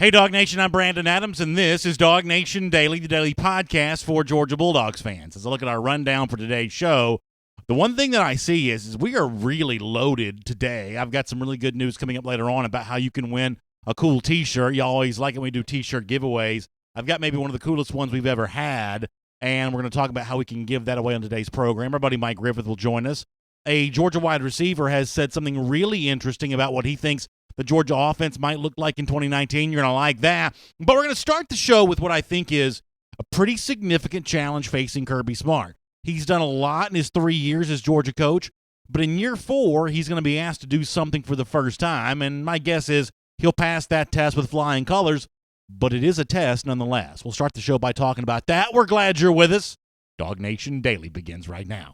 Hey, DawgNation, I'm Brandon Adams, and this is DawgNation Daily, the daily podcast for Georgia Bulldogs fans. As I look at our rundown for today's show, the one thing that I see is we are really loaded today. I've got some really good news coming up later on about how you can win a cool T-shirt. You always like it when we do T-shirt giveaways. I've got maybe one of the coolest ones we've ever had, and we're going to talk about how we can give that away on today's program. Our buddy Mike Griffith will join us. A Georgia wide receiver has said something really interesting about what he thinks the Georgia offense might look like in 2019. You're going to like that. But we're going to start the show with what I think is a pretty significant challenge facing Kirby Smart. He's done a lot in his 3 years as Georgia coach, but in year 4, he's going to be asked to do something for the first time, and my guess is he'll pass that test with flying colors, but it is a test nonetheless. We'll start the show by talking about that. We're glad you're with us. DawgNation Daily begins right now.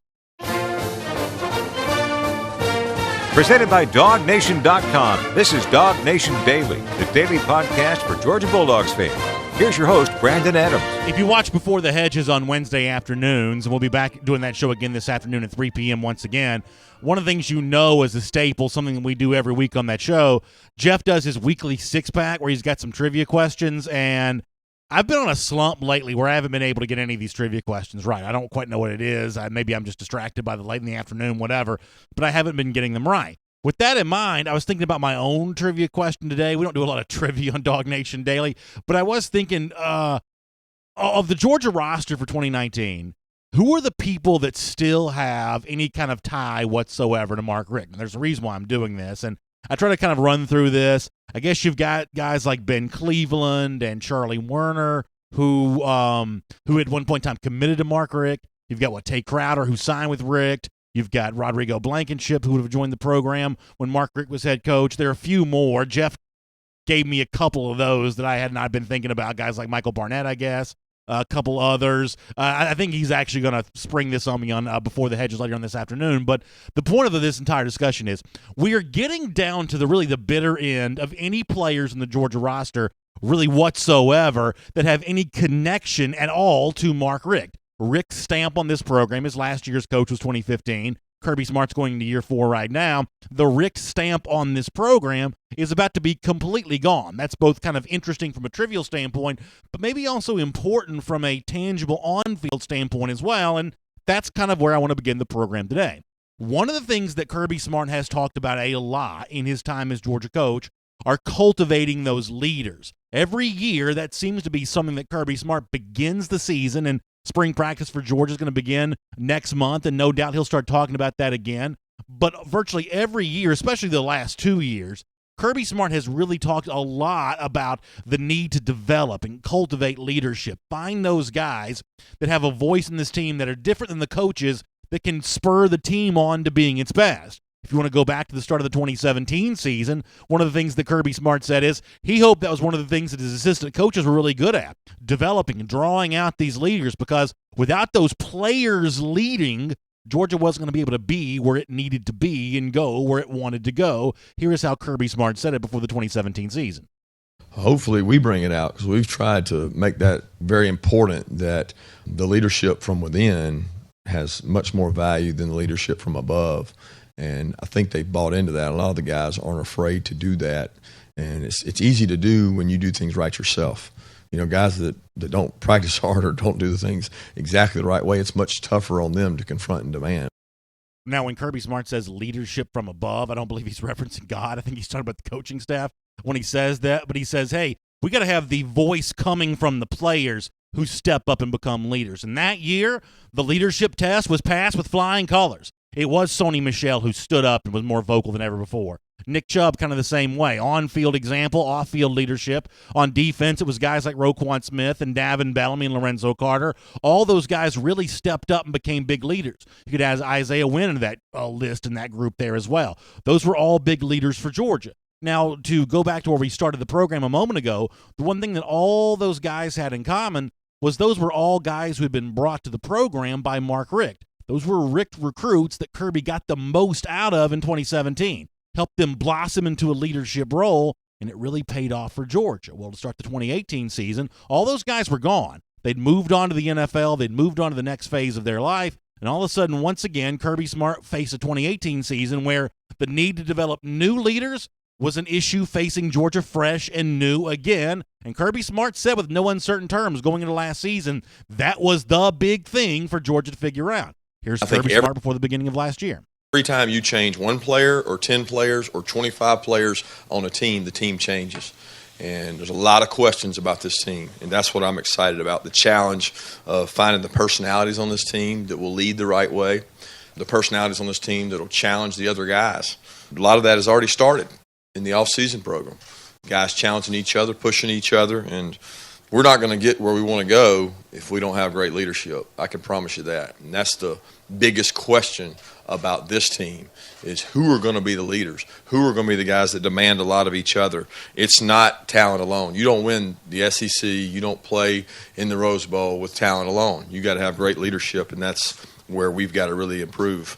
Presented by DawgNation.com, this is DawgNation Daily, the daily podcast for Georgia Bulldogs fans. Here's your host, Brandon Adams. If you watch Before the Hedges on Wednesday afternoons, and we'll be back doing that show again this afternoon at 3 p.m. once again, one of the things you know is a staple, something that we do every week on that show, Jeff does his weekly six-pack where he's got some trivia questions, and I've been on a slump lately where I haven't been able to get any of these trivia questions right. I don't quite know what it is. Maybe I'm just distracted by the late in the afternoon, whatever, but I haven't been getting them right. With that in mind, I was thinking about my own trivia question today. We don't do a lot of trivia on DawgNation Daily, but I was thinking of the Georgia roster for 2019, who are the people that still have any kind of tie whatsoever to Mark Richt? And there's a reason why I'm doing this, and I try to kind of run through this. I guess you've got guys like Ben Cleveland and Charlie Werner who at one point in time committed to Mark Richt. You've got Tay Crowder who signed with Richt. You've got Rodrigo Blankenship who would have joined the program when Mark Richt was head coach. There are a few more. Jeff gave me a couple of those that I had not been thinking about. Guys like Michael Barnett, I guess. A couple others. I think he's actually going to spring this on me on Before the Hedges later on this afternoon. But the point of this entire discussion is we are getting down to the bitter end of any players in the Georgia roster really whatsoever that have any connection at all to Mark Richt. Richt's stamp on this program, his last year's coach was 2015. Kirby Smart's going into year 4 right now. The Richt stamp on this program is about to be completely gone. That's both kind of interesting from a trivial standpoint, but maybe also important from a tangible on-field standpoint as well, and that's kind of where I want to begin the program today. One of the things that Kirby Smart has talked about a lot in his time as Georgia coach are cultivating those leaders. Every year, that seems to be something that Kirby Smart begins the season, and spring practice for Georgia is going to begin next month, and no doubt he'll start talking about that again. But virtually every year, especially the last 2 years, Kirby Smart has really talked a lot about the need to develop and cultivate leadership. Find those guys that have a voice in this team that are different than the coaches that can spur the team on to being its best. If you want to go back to the start of the 2017 season, one of the things that Kirby Smart said is he hoped that was one of the things that his assistant coaches were really good at, developing and drawing out these leaders, because without those players leading, Georgia wasn't going to be able to be where it needed to be and go where it wanted to go. Here is how Kirby Smart said it before the 2017 season. Hopefully we bring it out, because we've tried to make that very important, that the leadership from within has much more value than the leadership from above. And I think they've bought into that. A lot of the guys aren't afraid to do that. And it's easy to do when you do things right yourself. You know, guys that don't practice hard or don't do the things exactly the right way, it's much tougher on them to confront and demand. Now, when Kirby Smart says leadership from above, I don't believe he's referencing God. I think he's talking about the coaching staff when he says that. But he says, hey, we got to have the voice coming from the players who step up and become leaders. And that year, the leadership test was passed with flying colors. It was Sony Michel who stood up and was more vocal than ever before. Nick Chubb, kind of the same way. On-field example, off-field leadership. On defense, it was guys like Roquan Smith and Davin Bellamy and Lorenzo Carter. All those guys really stepped up and became big leaders. You could add Isaiah Wynn into that list in that group there as well. Those were all big leaders for Georgia. Now, to go back to where we started the program a moment ago, the one thing that all those guys had in common was those were all guys who had been brought to the program by Mark Richt. Those were Richt recruits that Kirby got the most out of in 2017, helped them blossom into a leadership role, and it really paid off for Georgia. Well, to start the 2018 season, all those guys were gone. They'd moved on to the NFL. They'd moved on to the next phase of their life. And all of a sudden, once again, Kirby Smart faced a 2018 season where the need to develop new leaders was an issue facing Georgia fresh and new again. And Kirby Smart said with no uncertain terms going into last season, that was the big thing for Georgia to figure out. Here's Kirby Smart before the beginning of last year. Every time you change one player or 10 players or 25 players on a team, the team changes. And there's a lot of questions about this team, and that's what I'm excited about, the challenge of finding the personalities on this team that will lead the right way, the personalities on this team that will challenge the other guys. A lot of that has already started in the off-season program. Guys challenging each other, pushing each other, and we're not going to get where we want to go if we don't have great leadership. I can promise you that. And that's the biggest question about this team is who are going to be the leaders, who are going to be the guys that demand a lot of each other. It's not talent alone. You don't win the SEC, you don't play in the Rose Bowl with talent alone. You got to have great leadership, and that's where we've got to really improve.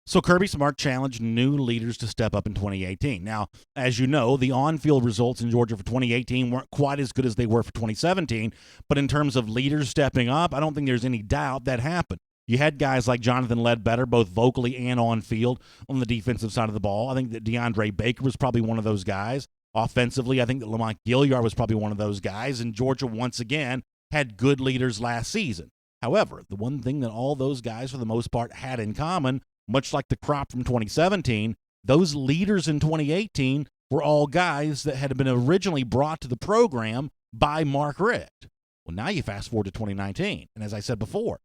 So Kirby Smart challenged new leaders to step up in 2018. Now, as you know, the on-field results in Georgia for 2018 weren't quite as good as they were for 2017, but in terms of leaders stepping up, I don't think there's any doubt that happened. You had guys like Jonathan Ledbetter, both vocally and on field, on the defensive side of the ball. I think that DeAndre Baker was probably one of those guys. Offensively, I think that Lamont Gilliard was probably one of those guys. And Georgia, once again, had good leaders last season. However, the one thing that all those guys, for the most part, had in common, much like the crop from 2017, those leaders in 2018 were all guys that had been originally brought to the program by Mark Richt. Well, now you fast forward to 2019. And as I said before,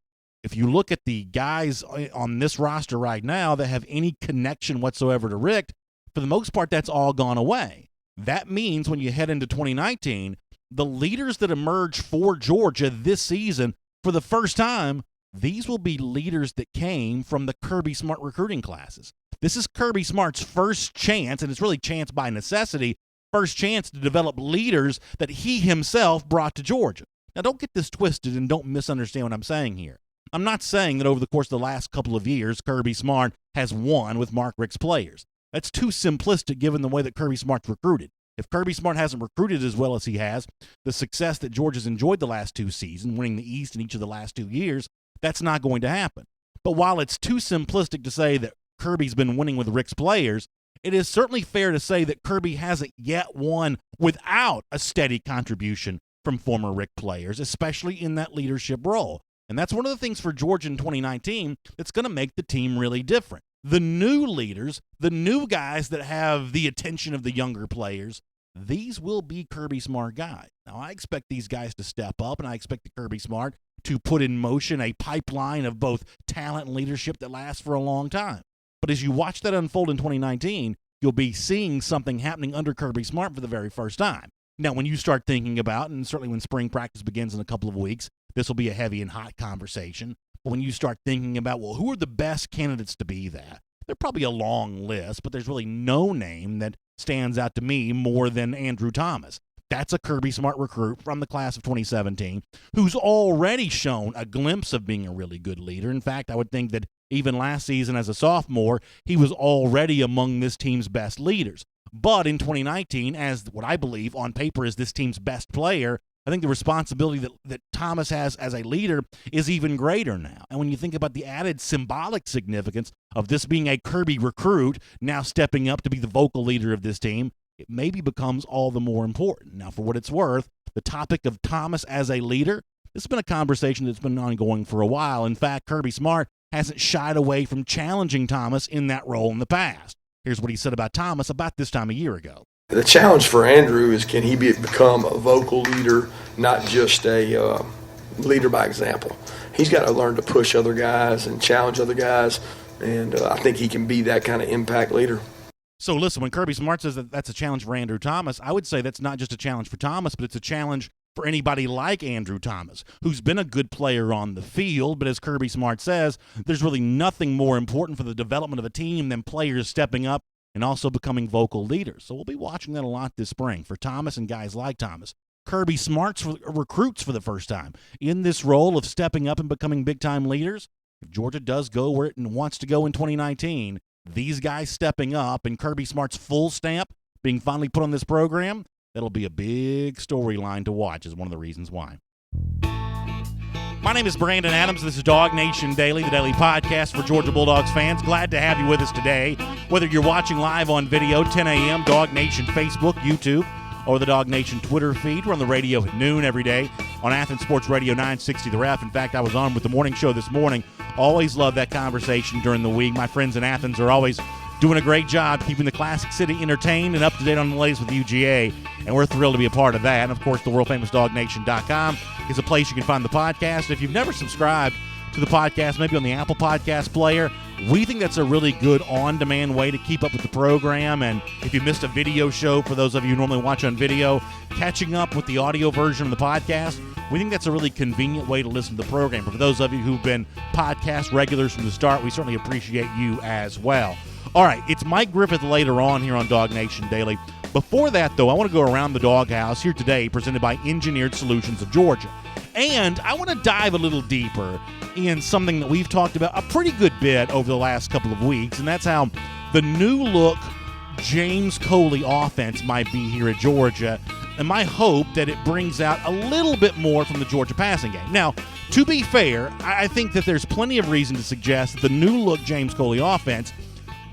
if you look at the guys on this roster right now that have any connection whatsoever to Richt, for the most part, that's all gone away. That means when you head into 2019, the leaders that emerge for Georgia this season, for the first time, these will be leaders that came from the Kirby Smart recruiting classes. This is Kirby Smart's first chance, and it's really chance by necessity, first chance to develop leaders that he himself brought to Georgia. Now, don't get this twisted and don't misunderstand what I'm saying here. I'm not saying that over the course of the last couple of years, Kirby Smart has won with Mark Richt's players. That's too simplistic given the way that Kirby Smart's recruited. If Kirby Smart hasn't recruited as well as he has, the success that Georgia's enjoyed the last two seasons, winning the East in each of the last 2 years, that's not going to happen. But while it's too simplistic to say that Kirby's been winning with Richt's players, it is certainly fair to say that Kirby hasn't yet won without a steady contribution from former Richt players, especially in that leadership role. And that's one of the things for Georgia in 2019 that's going to make the team really different. The new leaders, the new guys that have the attention of the younger players, these will be Kirby Smart guys. Now, I expect these guys to step up, and I expect the Kirby Smart to put in motion a pipeline of both talent and leadership that lasts for a long time. But as you watch that unfold in 2019, you'll be seeing something happening under Kirby Smart for the very first time. Now, when you start thinking about, and certainly when spring practice begins in a couple of weeks, this will be a heavy and hot conversation. But when you start thinking about, well, who are the best candidates to be that? They're probably a long list, but there's really no name that stands out to me more than Andrew Thomas. That's a Kirby Smart recruit from the class of 2017 who's already shown a glimpse of being a really good leader. In fact, I would think that even last season as a sophomore, he was already among this team's best leaders. But in 2019, as what I believe on paper is this team's best player, I think the responsibility that Thomas has as a leader is even greater now. And when you think about the added symbolic significance of this being a Kirby recruit now stepping up to be the vocal leader of this team, it maybe becomes all the more important. Now, for what it's worth, the topic of Thomas as a leader, this has been a conversation that's been ongoing for a while. In fact, Kirby Smart hasn't shied away from challenging Thomas in that role in the past. Here's what he said about Thomas about this time a year ago. The challenge for Andrew is can he become a vocal leader, not just a leader by example. He's got to learn to push other guys and challenge other guys, and I think he can be that kind of impact leader. So listen, when Kirby Smart says that that's a challenge for Andrew Thomas, I would say that's not just a challenge for Thomas, but it's a challenge for anybody like Andrew Thomas, who's been a good player on the field. But as Kirby Smart says, there's really nothing more important for the development of a team than players stepping up and also becoming vocal leaders. So we'll be watching that a lot this spring for Thomas and guys like Thomas. Kirby Smart's recruits for the first time in this role of stepping up and becoming big-time leaders. If Georgia does go where it wants to go in 2019, these guys stepping up and Kirby Smart's full stamp being finally put on this program, that'll be a big storyline to watch is one of the reasons why. My name is Brandon Adams. This is DawgNation Daily, the daily podcast for Georgia Bulldogs fans. Glad to have you with us today. Whether you're watching live on video, 10 a.m., DawgNation Facebook, YouTube, or the DawgNation Twitter feed. We're on the radio at noon every day on Athens Sports Radio 960 The Ref. In fact, I was on with the morning show this morning. Always love that conversation during the week. My friends in Athens are always doing a great job keeping the Classic City entertained and up to date on the latest with UGA, and we're thrilled to be a part of that. And, of course, the world-famous DawgNation.com is a place you can find the podcast. If you've never subscribed to the podcast, maybe on the Apple Podcast player, we think that's a really good on-demand way to keep up with the program. And if you missed a video show, for those of you who normally watch on video, catching up with the audio version of the podcast, we think that's a really convenient way to listen to the program. For those of you who've been podcast regulars from the start, we certainly appreciate you as well. All right, it's Mike Griffith later on here on DawgNation Daily. Before that, though, I want to go around the doghouse here today, presented by Engineered Solutions of Georgia. And I want to dive a little deeper in something that we've talked about a pretty good bit over the last couple of weeks, and that's how the new look James Coley offense might be here at Georgia, and my hope that it brings out a little bit more from the Georgia passing game. Now, to be fair, I think that there's plenty of reason to suggest that the new look James Coley offense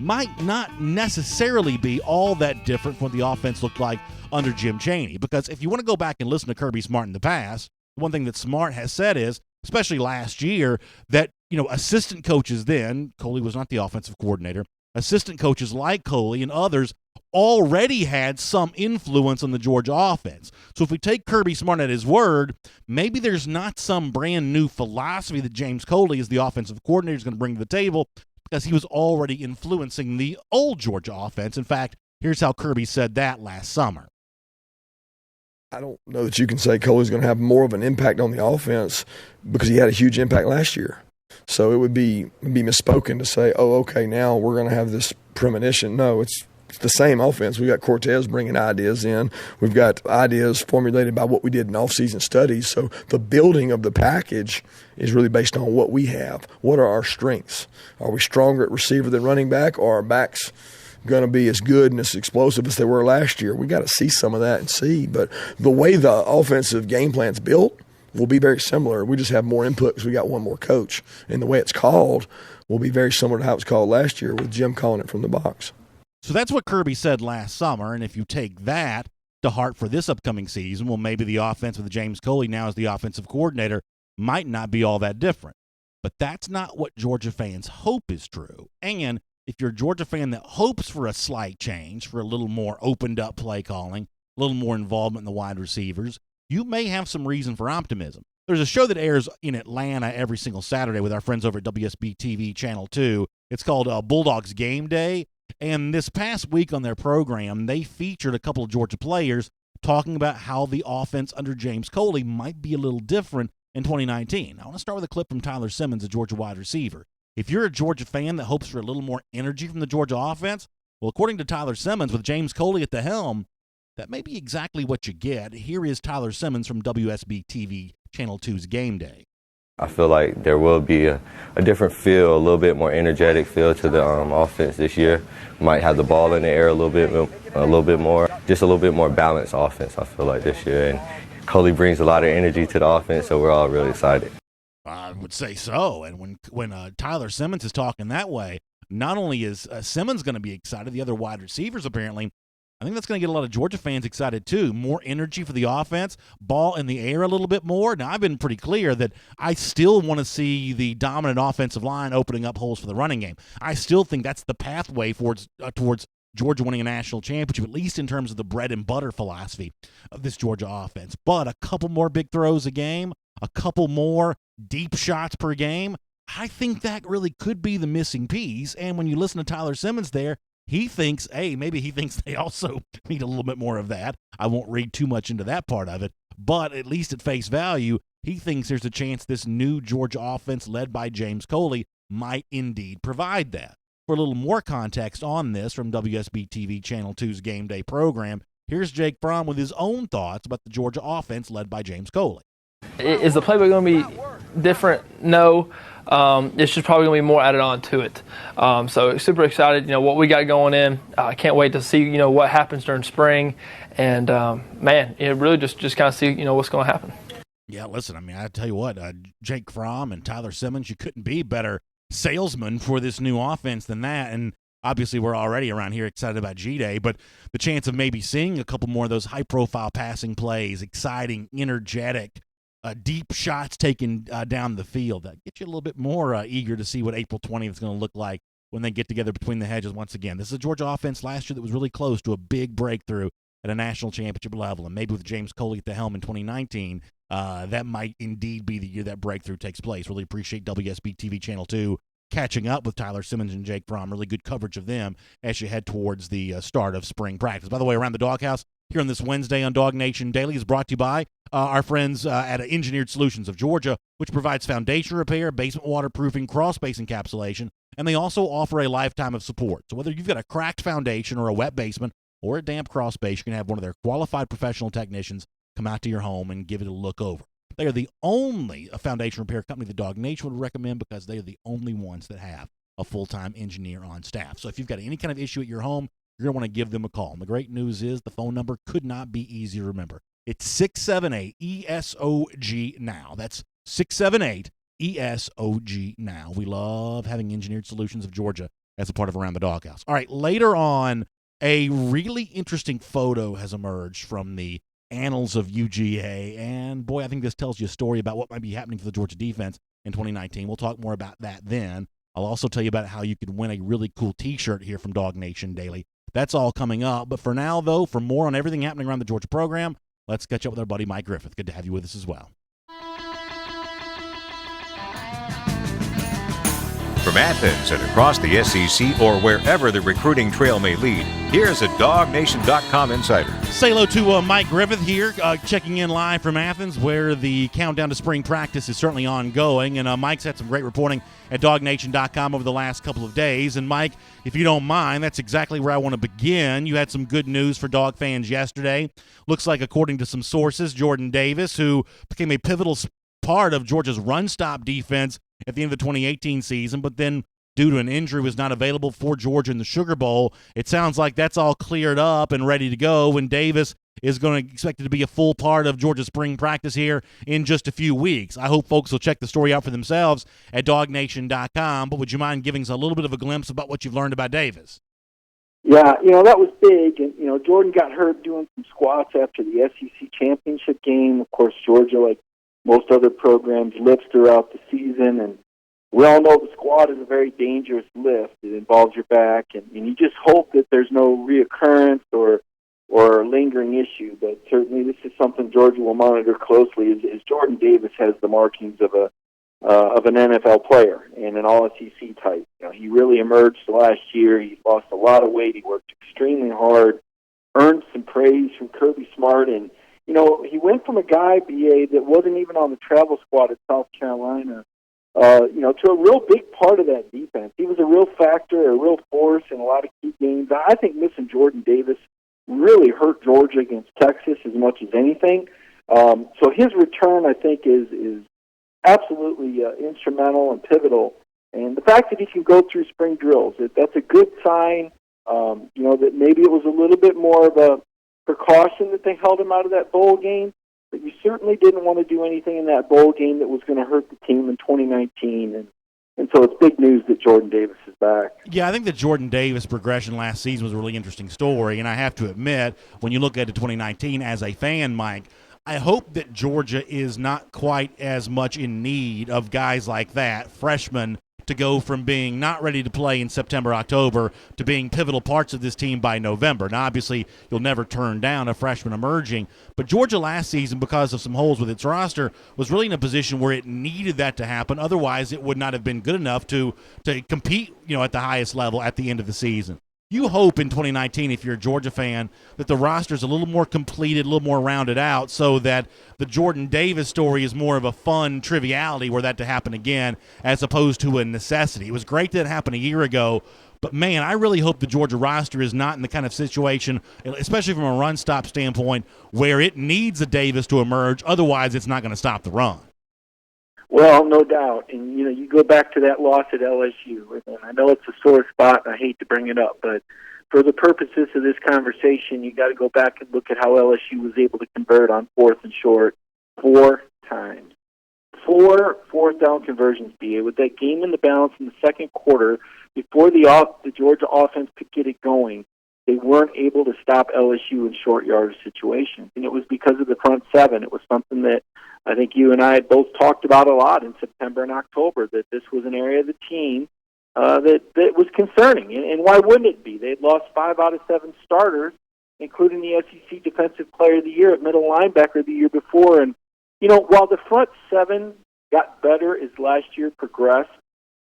might not necessarily be all that different from what the offense looked like under Jim Chaney. Because if you want to go back and listen to Kirby Smart in the past, one thing that Smart has said is, especially last year, that, assistant coaches then, Coley was not the offensive coordinator, assistant coaches like Coley and others already had some influence on the Georgia offense. So if we take Kirby Smart at his word, maybe there's not some brand new philosophy that James Coley, as the offensive coordinator, is going to bring to the table, because he was already influencing the old Georgia offense. In fact, here's how Kirby said that last summer. I don't know that you can say Coley's going to have more of an impact on the offense because he had a huge impact last year. So it would be misspoken to say, oh, okay, now we're going to have this premonition. No, it's the same offense. We've got Cortez bringing ideas in. We've got ideas formulated by what we did in off-season studies. So the building of the package is really based on what we have. What are our strengths? Are we stronger at receiver than running back, or are our backs going to be as good and as explosive as they were last year? We got to see some of that and see. But the way the offensive game plan's built will be very similar. We just have more input because we got one more coach. And the way it's called will be very similar to how it was called last year, with Jim calling it from the box. So that's what Kirby said last summer, and if you take that to heart for this upcoming season, well, maybe the offense with James Coley now as the offensive coordinator might not be all that different. But that's not what Georgia fans hope is true. And if you're a Georgia fan that hopes for a slight change, for a little more opened-up play calling, a little more involvement in the wide receivers, you may have some reason for optimism. There's a show that airs in Atlanta every single Saturday with our friends over at WSB TV Channel 2. It's called Bulldogs Game Day. And this past week on their program, they featured a couple of Georgia players talking about how the offense under James Coley might be a little different in 2019. I want to start with a clip from Tyler Simmons, a Georgia wide receiver. If you're a Georgia fan that hopes for a little more energy from the Georgia offense, well, according to Tyler Simmons, with James Coley at the helm, that may be exactly what you get. Here is Tyler Simmons from WSB TV Channel 2's Game Day. I feel like there will be a different feel, a little bit more energetic feel to the offense this year. Might have the ball in the air a little bit more, just a little bit more balanced offense, I feel like, this year. And Coley brings a lot of energy to the offense, so we're all really excited. I would say so. And when Tyler Simmons is talking that way, not only is Simmons going to be excited, the other wide receivers apparently, I think that's going to get a lot of Georgia fans excited too. More energy for the offense, ball in the air a little bit more. Now, I've been pretty clear that I still want to see the dominant offensive line opening up holes for the running game. I still think that's the pathway towards Georgia winning a national championship, at least in terms of the bread and butter philosophy of this Georgia offense. But a couple more big throws a game, a couple more deep shots per game, I think that really could be the missing piece. And when you listen to Tyler Simmons there, maybe he thinks they also need a little bit more of that. I won't read too much into that part of it, but at least at face value, he thinks there's a chance this new Georgia offense led by James Coley might indeed provide that. For a little more context on this from WSB TV Channel 2's Game Day program, here's Jake Fromm with his own thoughts about the Georgia offense led by James Coley. Is the playbook going to be different? No. It's just probably going to be more added on to it. So super excited, what we got going in. I can't wait to see, what happens during spring. And, man, it really just kind of see, what's going to happen. Yeah, listen, I mean, I tell you what, Jake Fromm and Tyler Simmons, you couldn't be better salesmen for this new offense than that. And obviously, we're already around here excited about G-Day, but the chance of maybe seeing a couple more of those high-profile passing plays, exciting, energetic, deep shots taken down the field, that gets you a little bit more eager to see what April 20th is going to look like when they get together between the hedges once again. This is a Georgia offense last year that was really close to a big breakthrough at a national championship level, and maybe with James Coley at the helm in 2019, that might indeed be the year that breakthrough takes place. Really appreciate WSB TV Channel 2 catching up with Tyler Simmons and Jake Fromm. Really good coverage of them as you head towards the start of spring practice. By the way, Around the Doghouse here on this Wednesday on DawgNation Daily is brought to you by our friends at Engineered Solutions of Georgia, which provides foundation repair, basement waterproofing, crawl space encapsulation, and they also offer a lifetime of support. So whether you've got a cracked foundation or a wet basement or a damp crawl space, you can have one of their qualified professional technicians come out to your home and give it a look over. They are the only foundation repair company that DawgNation would recommend because they are the only ones that have a full-time engineer on staff. So if you've got any kind of issue at your home, you're going to want to give them a call. And the great news is the phone number could not be easy to remember. It's 678-ESOG-NOW. That's 678-ESOG-NOW. We love having Engineered Solutions of Georgia as a part of Around the Doghouse. All right, later on, a really interesting photo has emerged from the annals of UGA, and boy, I think this tells you a story about what might be happening for the Georgia defense in 2019. We'll talk more about that then. I'll also tell you about how you could win a really cool t-shirt here from DawgNation Daily. That's all coming up, but for now, though, for more on everything happening around the Georgia program, let's catch up with our buddy Mike Griffith. Good to have you with us as well. From Athens and across the SEC or wherever the recruiting trail may lead, here's a DawgNation.com insider. Say hello to Mike Griffith here, checking in live from Athens, where the countdown to spring practice is certainly ongoing. And Mike's had some great reporting at DawgNation.com over the last couple of days. And Mike, if you don't mind, that's exactly where I want to begin. You had some good news for dog fans yesterday. Looks like, according to some sources, Jordan Davis, who became a pivotal part of Georgia's run-stop defense at the end of the 2018 season, but then due to an injury was not available for Georgia in the Sugar Bowl. It sounds like that's all cleared up and ready to go, and Davis is going to expect it to be a full part of Georgia's spring practice here in just a few weeks. I hope folks will check the story out for themselves at DawgNation.com, but would you mind giving us a little bit of a glimpse about what you've learned about Davis? Yeah, that was big, and, Jordan got hurt doing some squats after the SEC championship game. Of course, Georgia, like most other programs, lifts throughout the season, and we all know the squat is a very dangerous lift. It involves your back, and you just hope that there's no reoccurrence or lingering issue. But certainly this is something Georgia will monitor closely, as Jordan Davis has the markings of an NFL player and an all-SEC type. He really emerged last year. He lost a lot of weight. He worked extremely hard, earned some praise from Kirby Smart, and he went from a guy, BA, that wasn't even on the travel squad at South Carolina, to a real big part of that defense. He was a real factor, a real force in a lot of key games. I think missing Jordan Davis really hurt Georgia against Texas as much as anything. So his return, I think, is absolutely instrumental and pivotal. And the fact that he can go through spring drills, that's a good sign, that maybe it was a little bit more of a precaution that they held him out of that bowl game, but you certainly didn't want to do anything in that bowl game that was going to hurt the team in 2019. And so it's big news that Jordan Davis is back. Yeah, I think the Jordan Davis progression last season was a really interesting story, and I have to admit, when you look at 2019 as a fan, Mike, I hope that Georgia is not quite as much in need of guys like that, freshmen, to go from being not ready to play in September, October, to being pivotal parts of this team by November. Now, obviously, you'll never turn down a freshman emerging, but Georgia last season, because of some holes with its roster, was really in a position where it needed that to happen. Otherwise, it would not have been good enough to compete, at the highest level at the end of the season. You hope in 2019, if you're a Georgia fan, that the roster's a little more completed, a little more rounded out, so that the Jordan Davis story is more of a fun triviality were that to happen again, as opposed to a necessity. It was great that it happened a year ago, but man, I really hope the Georgia roster is not in the kind of situation, especially from a run-stop standpoint, where it needs a Davis to emerge. Otherwise, it's not going to stop the run. Well, no doubt. And, you go back to that loss at LSU. And I know it's a sore spot, and I hate to bring it up, but for the purposes of this conversation, you got to go back and look at how LSU was able to convert on 4th and short 4 times. 4 fourth down conversions, B.A. With that game in the balance in the second quarter, before the Georgia offense could get it going, they weren't able to stop LSU in short yardage situations. And it was because of the front seven. It was something that I think you and I had both talked about a lot in September and October, that this was an area of the team that was concerning. And why wouldn't it be? They had lost 5 out of 7 starters, including the SEC Defensive Player of the Year at middle linebacker the year before. And, while the front seven got better as last year progressed,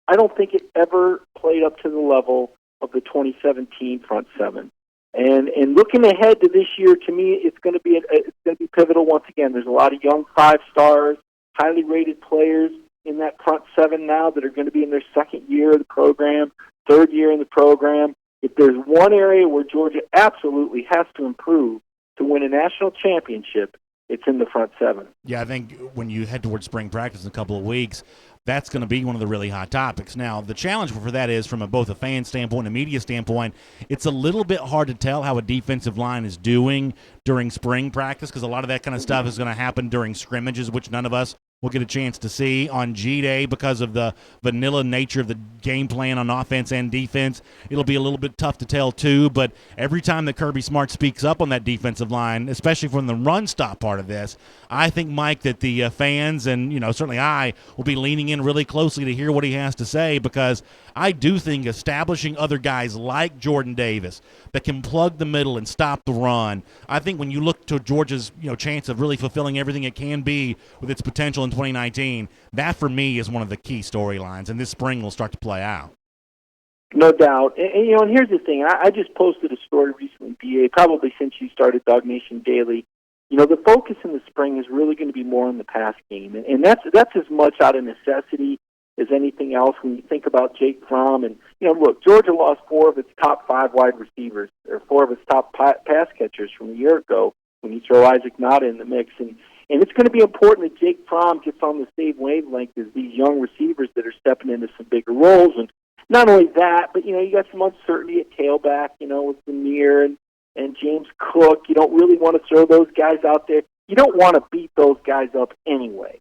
I don't think it ever played up to the level of the 2017 front seven. And looking ahead to this year, to me, it's going to be pivotal once again. There's a lot of young 5-stars, highly rated players in that front seven now that are going to be in their second year of the program, third year in the program. If there's one area where Georgia absolutely has to improve to win a national championship, it's in the front seven. Yeah, I think when you head towards spring practice in a couple of weeks, that's going to be one of the really hot topics. Now, the challenge for that is, from both a fan standpoint and a media standpoint, it's a little bit hard to tell how a defensive line is doing during spring practice, because a lot of that kind of stuff is going to happen during scrimmages, which none of us will get a chance to see on G-Day because of the vanilla nature of the game plan on offense and defense. It'll be a little bit tough to tell, too, but every time that Kirby Smart speaks up on that defensive line, especially from the run-stop part of this, I think, Mike, that the fans and, certainly I will be leaning in really closely to hear what he has to say, because I do think establishing other guys like Jordan Davis that can plug the middle and stop the run, I think when you look to Georgia's chance of really fulfilling everything it can be with its potential in 2019, that for me is one of the key storylines, and this spring will start to play out. No doubt. And here's the thing. I just posted a story recently, BA, probably since you started DawgNation Daily. The focus in the spring is really going to be more on the pass game, and that's as much out of necessity as anything else when you think about Jake Fromm. And, look, Georgia lost 4 of its top 5 wide receivers, or 4 of its top pass catchers from a year ago when you throw Isaac Nada in the mix. And it's going to be important that Jake Fromm gets on the same wavelength as these young receivers that are stepping into some bigger roles. And not only that, but, you got some uncertainty at tailback, with Zamir and James Cook. You don't really want to throw those guys out there. You don't want to beat those guys up anyway.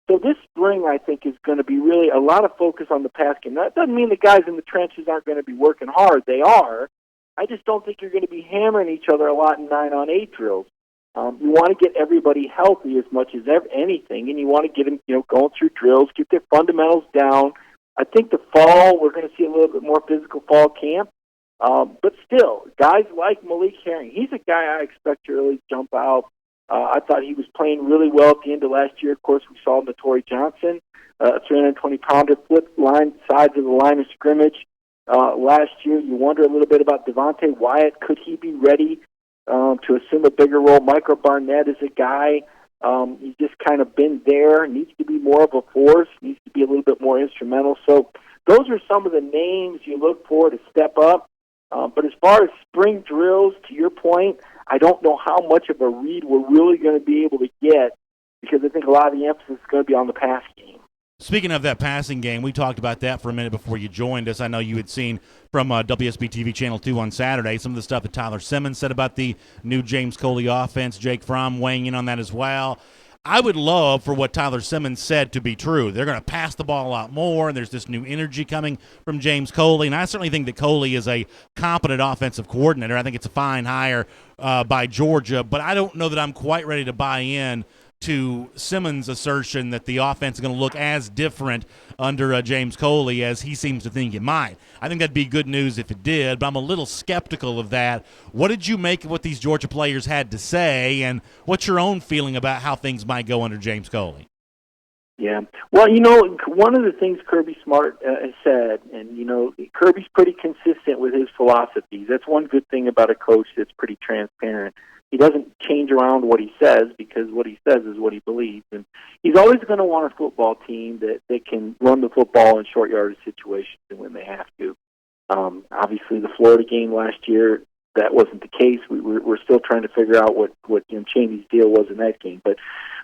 So this spring, I think, is going to be really a lot of focus on the pass game. That doesn't mean the guys in the trenches aren't going to be working hard. They are. I just don't think you're going to be hammering each other a lot in 9-on-8 drills. You want to get everybody healthy as much as anything, and you want to get them, going through drills, get their fundamentals down. I think the fall, we're going to see a little bit more physical fall camp. But still, guys like Malik Herring, he's a guy I expect to really jump out. I thought he was playing really well at the end of last year. Of course, we saw Notori Johnson, a 320-pounder, flip sides of the line of scrimmage last year. You wonder a little bit about Devontae Wyatt. Could he be ready to assume a bigger role? Michael Barnett is a guy. He's just kind of been there, needs to be more of a force, needs to be a little bit more instrumental. So those are some of the names you look for to step up. But as far as spring drills, to your point, I don't know how much of a read we're really going to be able to get, because I think a lot of the emphasis is going to be on the pass game. Speaking of that passing game, we talked about that for a minute before you joined us. I know you had seen from WSB TV Channel 2 on Saturday some of the stuff that Tyler Simmons said about the new James Coley offense. Jake Fromm weighing in on that as well. I would love for what Tyler Simmons said to be true. They're going to pass the ball a lot more, and there's this new energy coming from James Coley. And I certainly think that Coley is a competent offensive coordinator. I think it's a fine hire by Georgia, but I don't know that I'm quite ready to buy in to Simmons' assertion that the offense is going to look as different under James Coley as he seems to think it might. I think that'd be good news if it did, but I'm a little skeptical of that. What did you make of what these Georgia players had to say, and what's your own feeling about how things might go under James Coley? Yeah. Well, one of the things Kirby Smart has said, and, Kirby's pretty consistent with his philosophies. That's one good thing about a coach that's pretty transparent. He doesn't change around what he says, because what he says is what he believes. And he's always going to want a football team that can run the football in short yardage situations and when they have to. Obviously, the Florida game last year, that wasn't the case. We're still trying to figure out what Chaney's deal was in that game. But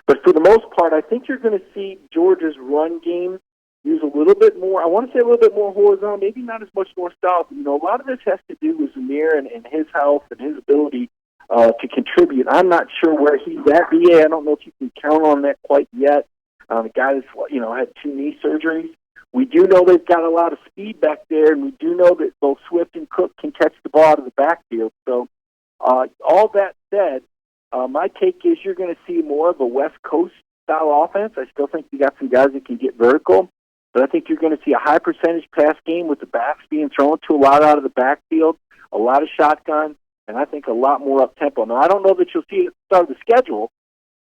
for the most part, I think you're going to see Georgia's run game use a little bit more, I want to say a little bit more horizontal, maybe not as much north-south. A lot of this has to do with Zamir and his health and his ability to contribute. I'm not sure where he's at, BA. I don't know if you can count on that quite yet. The guy that's, had 2 knee surgeries. We do know they've got a lot of speed back there, and we do know that both Swift and Cook can catch the ball out of the backfield. So all that said, my take is you're going to see more of a West Coast style offense. I still think you got some guys that can get vertical, but I think you're going to see a high percentage pass game with the backs being thrown to a lot out of the backfield, a lot of shotgun, and I think a lot more up-tempo. Now, I don't know that you'll see it at the start of the schedule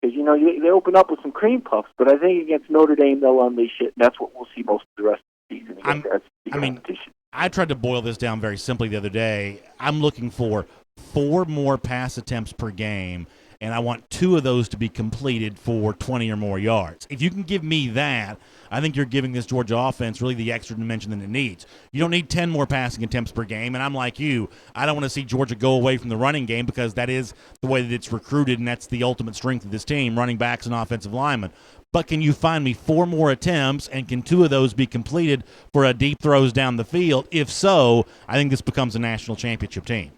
because, they open up with some cream puffs, but I think against Notre Dame they'll unleash it, and that's what we'll see most of the rest of the season against SEC competition. I tried to boil this down very simply the other day. I'm looking for 4 more pass attempts per game, and I want 2 of those to be completed for 20 or more yards. If you can give me that, I think you're giving this Georgia offense really the extra dimension that it needs. You don't need 10 more passing attempts per game, and I'm like you. I don't want to see Georgia go away from the running game because that is the way that it's recruited, and that's the ultimate strength of this team, running backs and offensive linemen. But can you find me 4 more attempts, and can 2 of those be completed for a deep throws down the field? If so, I think this becomes a national championship team.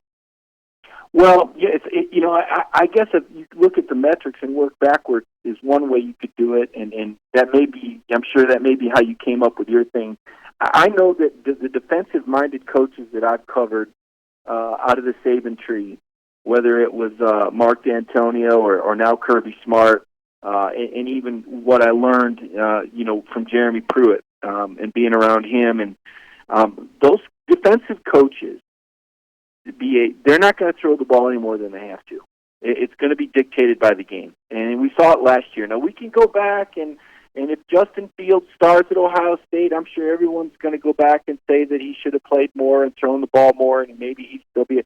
Well, yeah, I guess if you look at the metrics and work backwards is one way you could do it, and that may be, I'm sure that may be how you came up with your thing. I know that the defensive-minded coaches that I've covered out of the Saban tree, whether it was Mark D'Antonio or now Kirby Smart, and even what I learned, from Jeremy Pruitt and being around him, and those defensive coaches, they're not going to throw the ball any more than they have to. It's going to be dictated by the game, and we saw it last year. Now we can go back and if Justin Fields starts at Ohio State, I'm sure everyone's going to go back and say that he should have played more and thrown the ball more, and maybe he'd still be.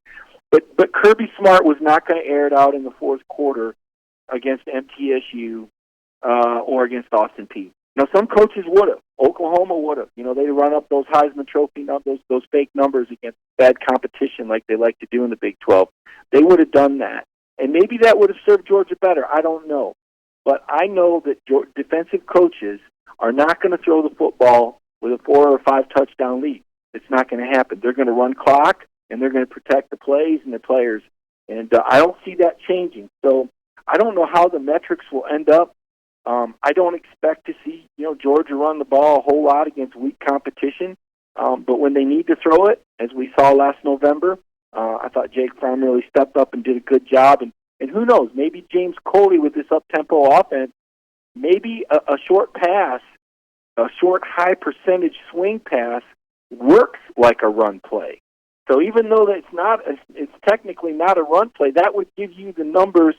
But Kirby Smart was not going to air it out in the fourth quarter against MTSU or against Austin Peay. Now some coaches would have. Oklahoma would have. They run up those Heisman Trophy numbers, those fake numbers against bad competition like they like to do in the Big 12. They would have done that. And maybe that would have served Georgia better. I don't know. But I know that defensive coaches are not going to throw the football with a 4 or 5 touchdown lead. It's not going to happen. They're going to run clock, and they're going to protect the plays and the players. And I don't see that changing. So I don't know how the metrics will end up. I don't expect to see, Georgia run the ball a whole lot against weak competition. But when they need to throw it, as we saw last November, I thought Jake Fromm really stepped up and did a good job. And who knows, maybe James Coley with this up-tempo offense, maybe a short pass, a short high-percentage swing pass works like a run play. So even though it's technically not a run play, that would give you the numbers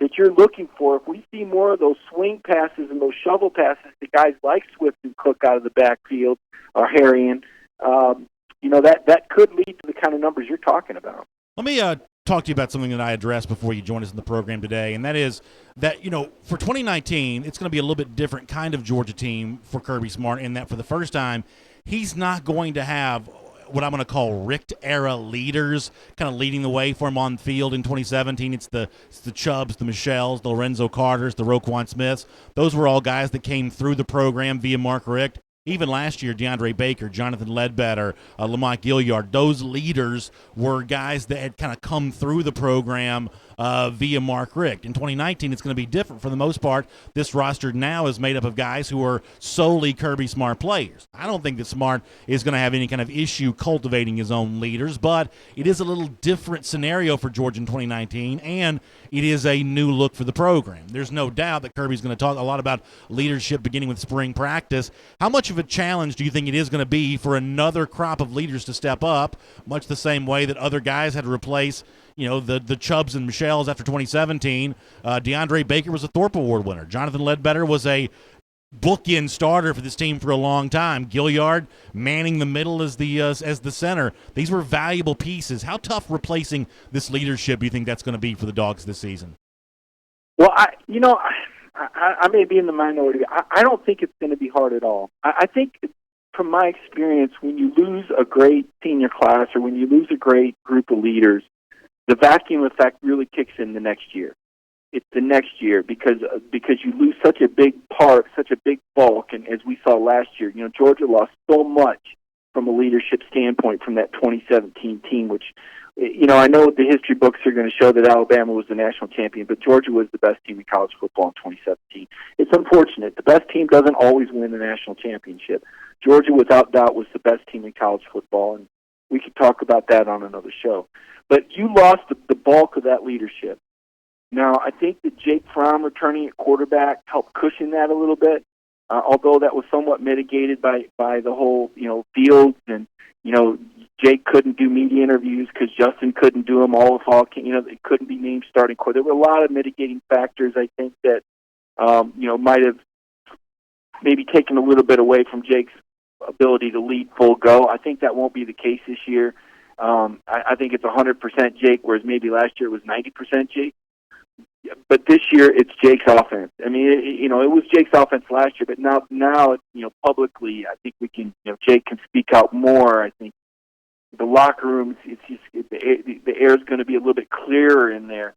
that you're looking for. If we see more of those swing passes and those shovel passes to guys like Swift and Cook out of the backfield or Harrion, that could lead to the kind of numbers you're talking about. Let me talk to you about something that I addressed before you joined us in the program today, and that is that, for 2019, it's going to be a little bit different kind of Georgia team for Kirby Smart in that for the first time, he's not going to have what I'm going to call Richt-era leaders kind of leading the way for him on the field in 2017. It's the Chubbs, the Michels, the Lorenzo Carters, the Roquan Smiths. Those were all guys that came through the program via Mark Richt. Even last year, DeAndre Baker, Jonathan Ledbetter, Lamont Gilliard, those leaders were guys that had kind of come through the program via Mark Richt. In 2019, it's going to be different. For the most part, this roster now is made up of guys who are solely Kirby Smart players. I don't think that Smart is going to have any kind of issue cultivating his own leaders, but it is a little different scenario for Georgia in 2019, and it is a new look for the program. There's no doubt that Kirby's going to talk a lot about leadership beginning with spring practice. How much of a challenge do you think it is going to be for another crop of leaders to step up, much the same way that other guys had to replace the Chubbs and Michels after 2017? DeAndre Baker was a Thorpe Award winner. Jonathan Ledbetter was a bookend starter for this team for a long time. Gilliard manning the middle as the center. These were valuable pieces. How tough replacing this leadership do you think that's going to be for the Dogs this season? Well, I may be in the minority. I don't think it's going to be hard at all. I think, from my experience, when you lose a great senior class or when you lose a great group of leaders, the vacuum effect really kicks in the next year. It's the next year because you lose such a big part, such a big bulk, and as we saw last year, Georgia lost so much from a leadership standpoint from that 2017 team, which I know the history books are going to show that Alabama was the national champion, but Georgia was the best team in college football in 2017. It's unfortunate. The best team doesn't always win the national championship. Georgia, without doubt, was the best team in college football, and we could talk about that on another show. But you lost the bulk of that leadership. Now, I think that Jake Fromm returning at quarterback helped cushion that a little bit, although that was somewhat mitigated by the whole, Fields and, Jake couldn't do media interviews because Justin couldn't do them. All of fall, it couldn't be named starting quarterback. There were a lot of mitigating factors, I think, that, might have maybe taken a little bit away from Jake's ability to lead full go. I think that won't be the case this year. I think it's 100% Jake, whereas maybe last year it was 90% Jake. But this year it's Jake's offense. I mean, it was Jake's offense last year, but now, publicly, I think we can, Jake can speak out more. I think the locker room, the air is going to be a little bit clearer in there.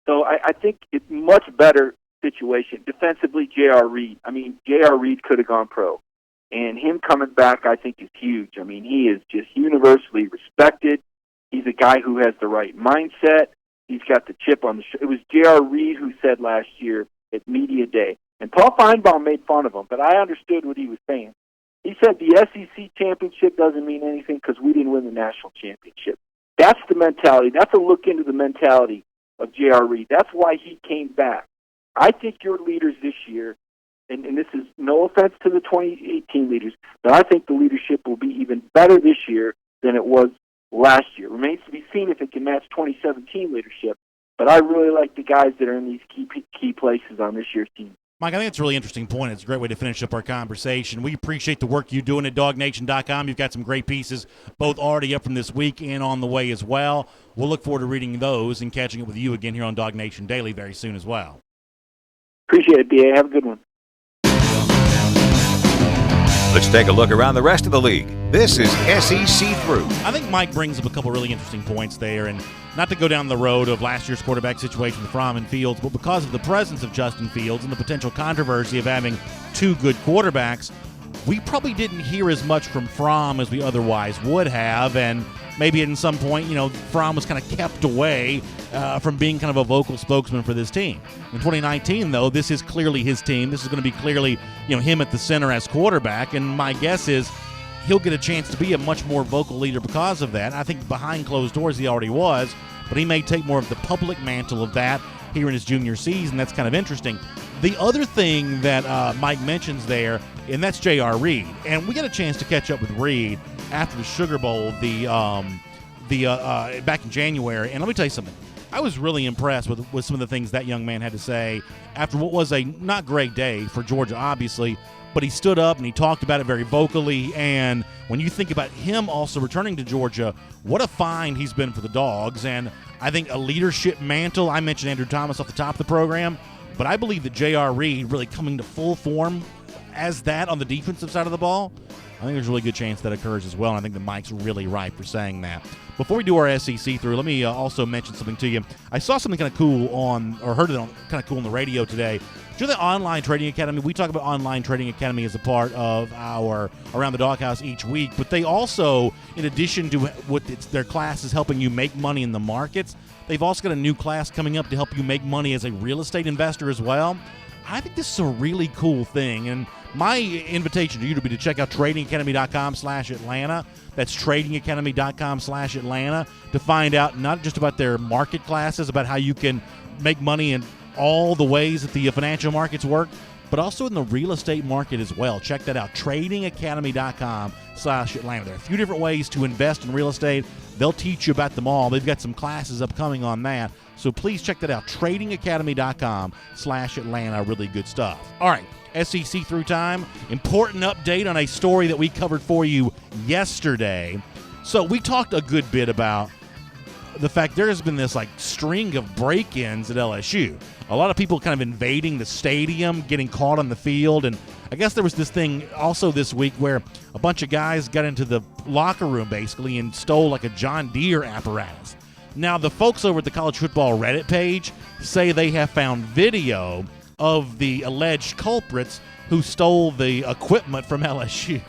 So I think it's much better situation. Defensively, J.R. Reed. I mean, J.R. Reed could have gone pro. And him coming back, I think, is huge. I mean, he is just universally respected. He's a guy who has the right mindset. He's got the chip on the shoulder. It was J.R. Reed who said last year at Media Day, and Paul Feinbaum made fun of him, but I understood what he was saying. He said the SEC championship doesn't mean anything because we didn't win the national championship. That's the mentality. That's a look into the mentality of J.R. Reed. That's why he came back. I think your leaders this year, and this is no offense to the 2018 leaders, but I think the leadership will be even better this year than it was last year. Remains to be seen if it can match 2017 leadership, but I really like the guys that are in these key places on this year's team. Mike, I think it's a really interesting point. It's a great way to finish up our conversation. We appreciate the work you're doing at DawgNation.com. You've got some great pieces, both already up from this week and on the way as well. We'll look forward to reading those and catching up with you again here on DawgNation Daily very soon as well. Appreciate it, B.A. Have a good one. Let's take a look around the rest of the league. This is SEC Through. I think Mike brings up a couple really interesting points there, and not to go down the road of last year's quarterback situation with Fromm and Fields, but because of the presence of Justin Fields and the potential controversy of having two good quarterbacks, we probably didn't hear as much from Fromm as we otherwise would have, and maybe at some point, Fromm was kind of kept away from being kind of a vocal spokesman for this team. In 2019, though, this is clearly his team. This is going to be clearly, him at the center as quarterback, and my guess is he'll get a chance to be a much more vocal leader because of that. I think behind closed doors he already was, but he may take more of the public mantle of that here in his junior season. That's kind of interesting. The other thing that Mike mentions there, and that's J.R. Reed, and we got a chance to catch up with Reed after the Sugar Bowl, back in January. And let me tell you something. I was really impressed with some of the things that young man had to say after what was a not great day for Georgia, obviously, but he stood up and he talked about it very vocally. And when you think about him also returning to Georgia, what a find he's been for the Dogs. And I think a leadership mantle. I mentioned Andrew Thomas off the top of the program, but I believe that J.R. Reed really coming to full form as that on the defensive side of the ball, I think there's a really good chance that occurs as well, and I think that Mike's really right for saying that. Before we do our SEC through, let me also mention something to you. I saw something kind of cool heard it kind of cool on the radio today. Do the Online Trading Academy? We talk about Online Trading Academy as a part of our Around the Doghouse each week, but they also, in addition to what their class is helping you make money in the markets, they've also got a new class coming up to help you make money as a real estate investor as well. I think this is a really cool thing, and my invitation to you to be to check out tradingacademy.com/Atlanta. That's tradingacademy.com/Atlanta to find out not just about their market classes, about how you can make money in all the ways that the financial markets work, but also in the real estate market as well. Check that out, tradingacademy.com/Atlanta. There are a few different ways to invest in real estate. They'll teach you about them all. They've got some classes upcoming on that. So please check that out, tradingacademy.com/Atlanta. Really good stuff. All right, SEC through time. Important update on a story that we covered for you yesterday. So we talked a good bit about the fact there has been this string of break-ins at LSU. A lot of people kind of invading the stadium, getting caught on the field, and I guess there was this thing also this week where a bunch of guys got into the locker room basically and stole a John Deere apparatus. Now, the folks over at the College Football Reddit page say they have found video of the alleged culprits who stole the equipment from LSU.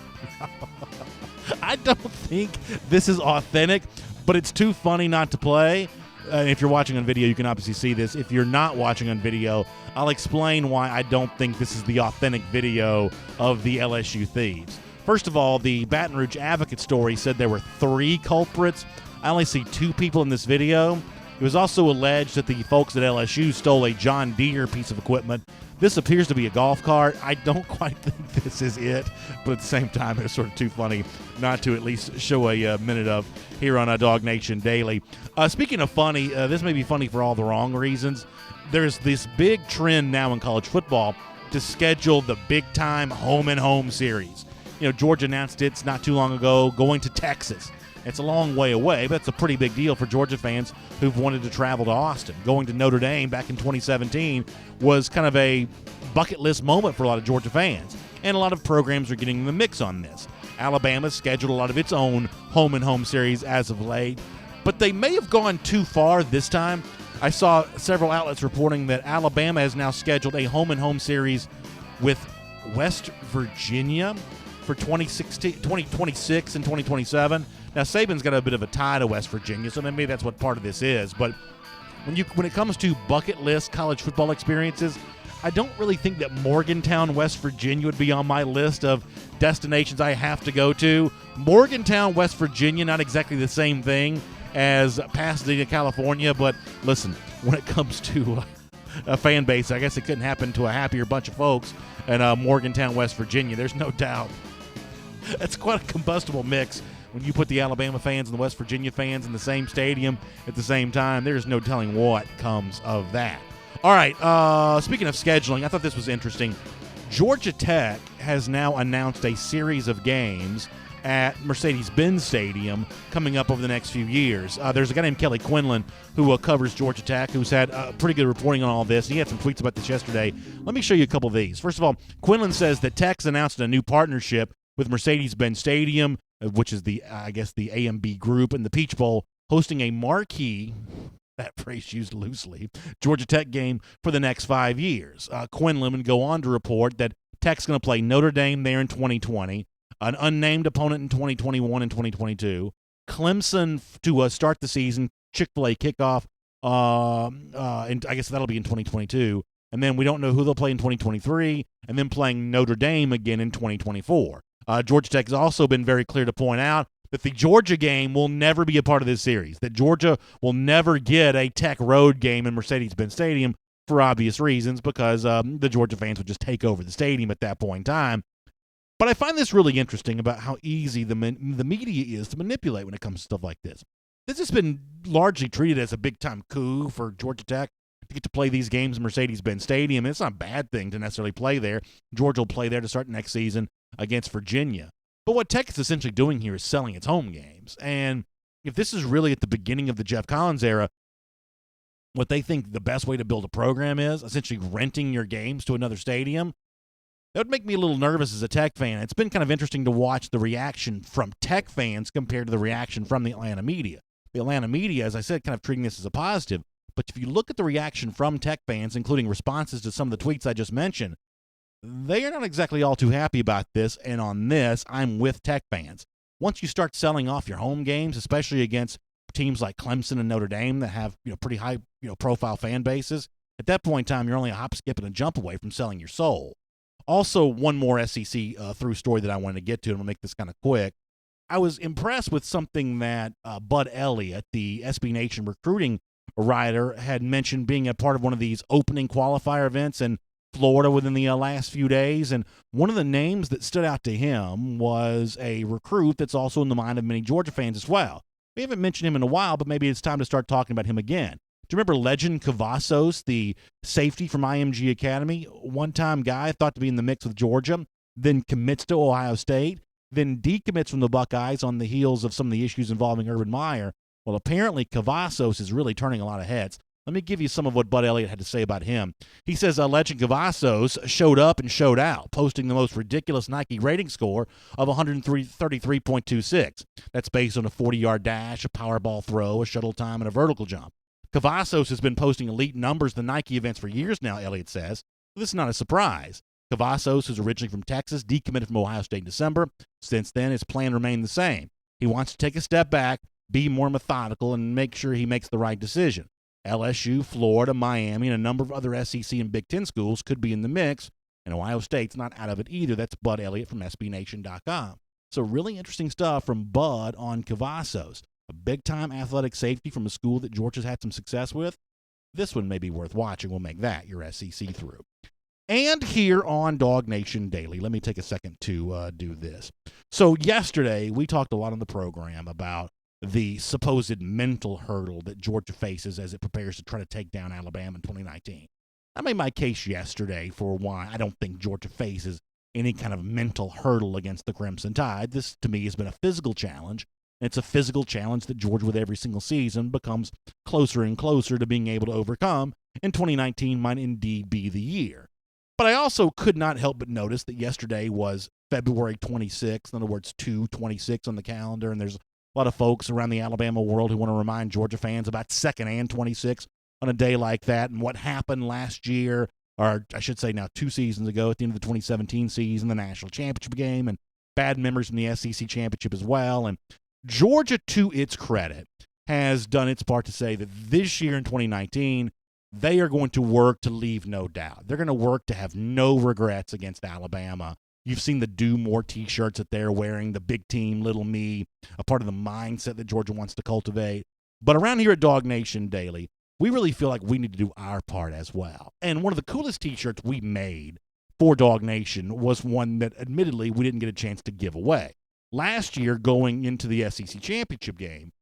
I don't think this is authentic, but it's too funny not to play. If you're watching on video, you can obviously see this. If you're not watching on video, I'll explain why I don't think this is the authentic video of the LSU thieves. First of all, the Baton Rouge Advocate story said there were 3 culprits. I only see 2 people in this video. It was also alleged that the folks at LSU stole a John Deere piece of equipment. This appears to be a golf cart. I don't quite think this is it, but at the same time, it was sort of too funny not to at least show a minute of here on DawgNation Daily. Speaking of funny, this may be funny for all the wrong reasons. There's this big trend now in college football to schedule the big-time home-and-home series. You know, Georgia announced it's not too long ago going to Texas. It's a long way away, but it's a pretty big deal for Georgia fans who've wanted to travel to Austin. Going to Notre Dame back in 2017 was kind of a bucket list moment for a lot of Georgia fans, and a lot of programs are getting in the mix on this. Alabama's scheduled a lot of its own home-and-home series as of late, but they may have gone too far this time. I saw several outlets reporting that Alabama has now scheduled a home-and-home series with West Virginia for 2026 and 2027. Now, Saban's got a bit of a tie to West Virginia, so maybe that's what part of this is. But when it comes to bucket list college football experiences, I don't really think that Morgantown, West Virginia would be on my list of destinations I have to go to. Morgantown, West Virginia, not exactly the same thing as Pasadena, California, but listen, when it comes to a fan base, I guess it couldn't happen to a happier bunch of folks in Morgantown, West Virginia. There's no doubt. That's quite a combustible mix. When you put the Alabama fans and the West Virginia fans in the same stadium at the same time, there's no telling what comes of that. All right, speaking of scheduling, I thought this was interesting. Georgia Tech has now announced a series of games at Mercedes-Benz Stadium coming up over the next few years. There's a guy named Kelly Quinlan who covers Georgia Tech, who's had pretty good reporting on all this. He had some tweets about this yesterday. Let me show you a couple of these. First of all, Quinlan says that Tech's announced a new partnership with Mercedes-Benz Stadium, which is the AMB Group, and the Peach Bowl, hosting a marquee, that phrase used loosely, Georgia Tech game for the next 5 years. Quinlan would go on to report that Tech's going to play Notre Dame there in 2020, an unnamed opponent in 2021 and 2022, Clemson to start the season, Chick-fil-A kickoff, and I guess that'll be in 2022, and then we don't know who they'll play in 2023, and then playing Notre Dame again in 2024. Georgia Tech has also been very clear to point out that the Georgia game will never be a part of this series, that Georgia will never get a Tech road game in Mercedes-Benz Stadium for obvious reasons, because the Georgia fans would just take over the stadium at that point in time. But I find this really interesting about how easy the media is to manipulate when it comes to stuff like this. This has been largely treated as a big-time coup for Georgia Tech to get to play these games in Mercedes-Benz Stadium. And it's not a bad thing to necessarily play there. Georgia will play there to start next season against Virginia. But what Tech is essentially doing here is selling its home games. And if this is really at the beginning of the Jeff Collins era, what they think the best way to build a program is essentially renting your games to another stadium, that would make me a little nervous as a Tech fan. It's been kind of interesting to watch the reaction from Tech fans compared to the reaction from the Atlanta media. The Atlanta media, as I said, kind of treating this as a positive. But if you look at the reaction from Tech fans, including responses to some of the tweets I just mentioned, they are not exactly all too happy about this, and on this, I'm with Tech fans. Once you start selling off your home games, especially against teams like Clemson and Notre Dame that have pretty high profile fan bases, at that point in time, you're only a hop, skip, and a jump away from selling your soul. Also, one more SEC through story that I wanted to get to, and I'll make this kind of quick. I was impressed with something that Bud Elliott, the SB Nation recruiting writer, had mentioned being a part of one of these opening qualifier events in Florida within the last few days, and one of the names that stood out to him was a recruit that's also in the mind of many Georgia fans as well. We haven't mentioned him in a while, but maybe it's time to start talking about him again. Do you remember Legend Cavazos, the safety from IMG Academy? One-time guy, thought to be in the mix with Georgia, then commits to Ohio State, then decommits from the Buckeyes on the heels of some of the issues involving Urban Meyer. Well, apparently Cavazos is really turning a lot of heads. Let me give you some of what Bud Elliott had to say about him. He says Legend Cavazos showed up and showed out, posting the most ridiculous Nike rating score of 133.26. That's based on a 40-yard dash, a power ball throw, a shuttle time, and a vertical jump. Cavazos has been posting elite numbers in the Nike events for years now, Elliott says. This is not a surprise. Cavazos, who's originally from Texas, decommitted from Ohio State in December. Since then, his plan remained the same. He wants to take a step back, be more methodical and make sure he makes the right decision. LSU, Florida, Miami, and a number of other SEC and Big Ten schools could be in the mix, and Ohio State's not out of it either. That's Bud Elliott from SBNation.com. So really interesting stuff from Bud on Cavazos, a big-time athletic safety from a school that Georgia's had some success with. This one may be worth watching. We'll make that your SEC through. And here on DawgNation Daily, let me take a second to do this. So yesterday, we talked a lot on the program about the supposed mental hurdle that Georgia faces as it prepares to try to take down Alabama in 2019. I made my case yesterday for why I don't think Georgia faces any kind of mental hurdle against the Crimson Tide. This, to me, has been a physical challenge. It's a physical challenge that Georgia, with every single season, becomes closer and closer to being able to overcome, and 2019 might indeed be the year. But I also could not help but notice that yesterday was February 26th, in other words, 2/26 on the calendar, and there's a lot of folks around the Alabama world who want to remind Georgia fans about 2nd and 26 on a day like that and what happened last year, or I should say now 2 seasons ago at the end of the 2017 season, the national championship game, and bad memories from the SEC championship as well. And Georgia, to its credit, has done its part to say that this year in 2019, they are going to work to leave no doubt. They're going to work to have no regrets against Alabama. You've seen the Do More T-shirts that they're wearing, the big team, little me, a part of the mindset that Georgia wants to cultivate. But around here at DawgNation Daily, we really feel like we need to do our part as well. And one of the coolest T-shirts we made for DawgNation was one that admittedly we didn't get a chance to give away. Last year, going into the SEC championship game,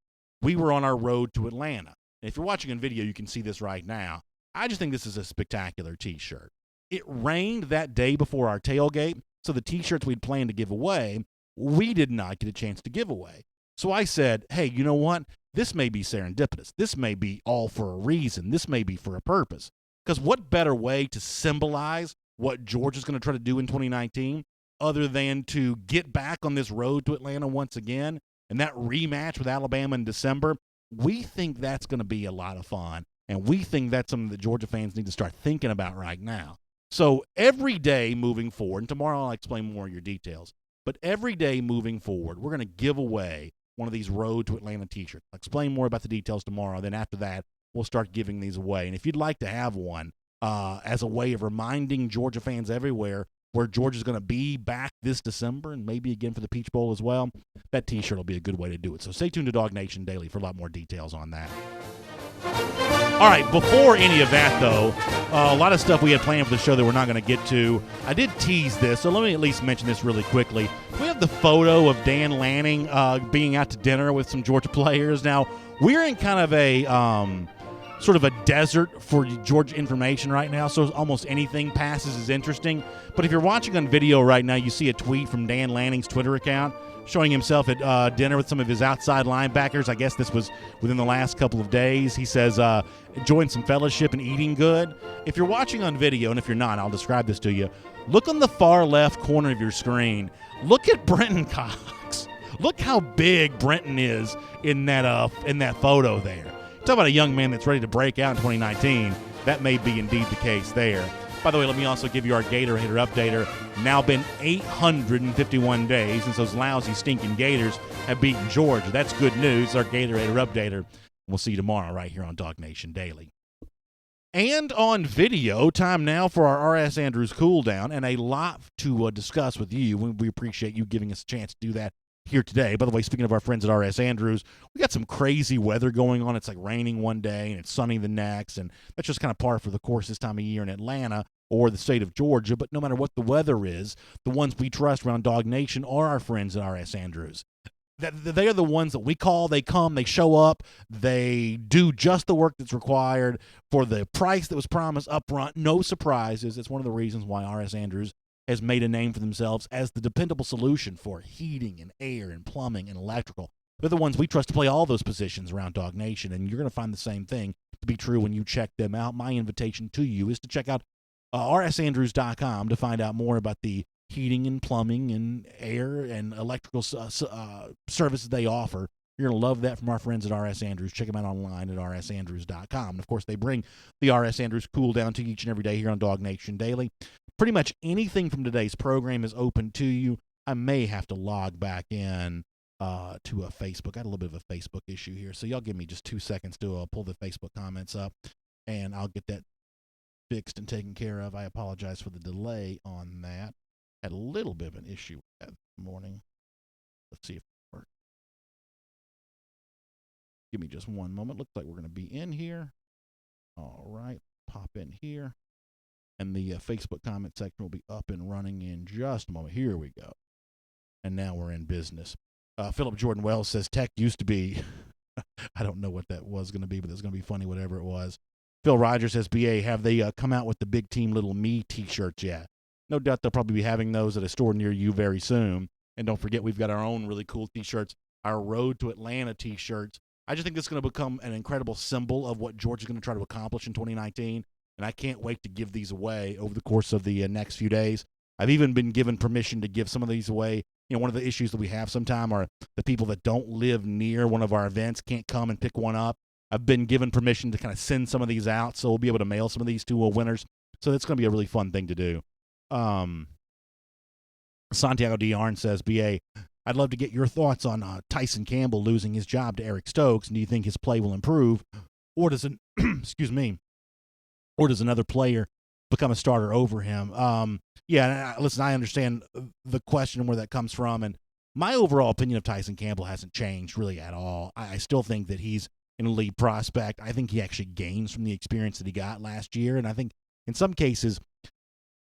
we were on our road to Atlanta. And if you're watching on video, you can see this right now. I just think this is a spectacular T-shirt. It rained that day before our tailgate, so the T-shirts we'd planned to give away, we did not get a chance to give away. So I said, hey, you know what? This may be serendipitous. This may be all for a reason. This may be for a purpose. Because what better way to symbolize what Georgia's going to try to do in 2019 other than to get back on this road to Atlanta once again and that rematch with Alabama in December? We think that's going to be a lot of fun, and we think that's something that Georgia fans need to start thinking about right now. So every day moving forward, and tomorrow I'll explain more of your details, but every day moving forward, we're going to give away one of these Road to Atlanta T-shirts. I'll explain more about the details tomorrow. Then after that, we'll start giving these away. And if you'd like to have one as a way of reminding Georgia fans everywhere where Georgia's going to be back this December and maybe again for the Peach Bowl as well, that T-shirt will be a good way to do it. So stay tuned to DawgNation Daily for a lot more details on that. All right, before any of that, though, a lot of stuff we had planned for the show that we're not going to get to. I did tease this, so let me at least mention this really quickly. We have the photo of Dan Lanning being out to dinner with some Georgia players. Now, we're in kind of a sort of a desert for Georgia information right now, so almost anything passes as interesting. But if you're watching on video right now, you see a tweet from Dan Lanning's Twitter account showing himself at dinner with some of his outside linebackers. I guess this was within the last couple of days. He says, enjoying some fellowship and eating good. If you're watching on video, and if you're not, I'll describe this to you. Look on the far left corner of your screen. Look at Brenton Cox. Look how big Brenton is in that photo there. Talk about a young man that's ready to break out in 2019. That may be indeed the case there. By the way, let me also give you our Gator Hater updater. Now been 851 days since those lousy, stinking Gators have beaten Georgia. That's good news. Our Gator Hater updater. We'll see you tomorrow right here on DawgNation Daily. And on video, time now for our R.S. Andrews cool down, and a lot to discuss with you. We appreciate you giving us a chance to do that here today. By the way, speaking of our friends at R.S. Andrews, we got some crazy weather going on. It's like raining one day and it's sunny the next, and that's just kind of par for the course this time of year in Atlanta or the state of Georgia. But no matter what the weather is, the ones we trust around Dog Nation are our friends at R.S. Andrews. They are the ones that we call, they come, they show up, they do just the work that's required for the price that was promised up front, no surprises. It's one of the reasons why R.S. Andrews has made a name for themselves as the dependable solution for heating and air and plumbing and electrical. They're the ones we trust to play all those positions around Dog Nation, and you're going to find the same thing to be true when you check them out. My invitation to you is to check out rsandrews.com to find out more about the heating and plumbing and air and electrical services they offer. You're going to love that from our friends at R.S. Andrews. Check them out online at rsandrews.com. And, of course, they bring the R.S. Andrews cool down to you each and every day here on DawgNation Daily. Pretty much anything from today's program is open to you. I may have to log back in to Facebook. I had a little bit of a Facebook issue here, so y'all give me just 2 seconds to pull the Facebook comments up, and I'll get that fixed and taken care of. I apologize for the delay on that. Had a little bit of an issue with that this morning. Let's see if it works. Give me just one moment. Looks like we're going to be in here. All right, pop in here. And the Facebook comment section will be up and running in just a moment. Here we go. And now we're in business. Philip Jordan Wells says tech used to be, I don't know what that was going to be, but it's going to be funny, whatever it was. Phil Rogers says, BA, have they come out with the Big Team Little Me t-shirts yet? No doubt they'll probably be having those at a store near you very soon. And don't forget, we've got our own really cool t-shirts, our Road to Atlanta t-shirts. I just think this is going to become an incredible symbol of what Georgia's going to try to accomplish in 2019. And I can't wait to give these away over the course of the next few days. I've even been given permission to give some of these away. You know, one of the issues that we have sometime are the people that don't live near one of our events can't come and pick one up. I've been given permission to kind of send some of these out, so we'll be able to mail some of these to winners. So that's going to be a really fun thing to do. Santiago Diarn says, BA, I'd love to get your thoughts on Tyson Campbell losing his job to Eric Stokes. And do you think his play will improve? Or does it, excuse me, or does another player become a starter over him? Listen, I understand the question and where that comes from. And my overall opinion of Tyson Campbell hasn't changed really at all. I still think that he's an elite prospect. I think he actually gains from the experience that he got last year. And I think in some cases,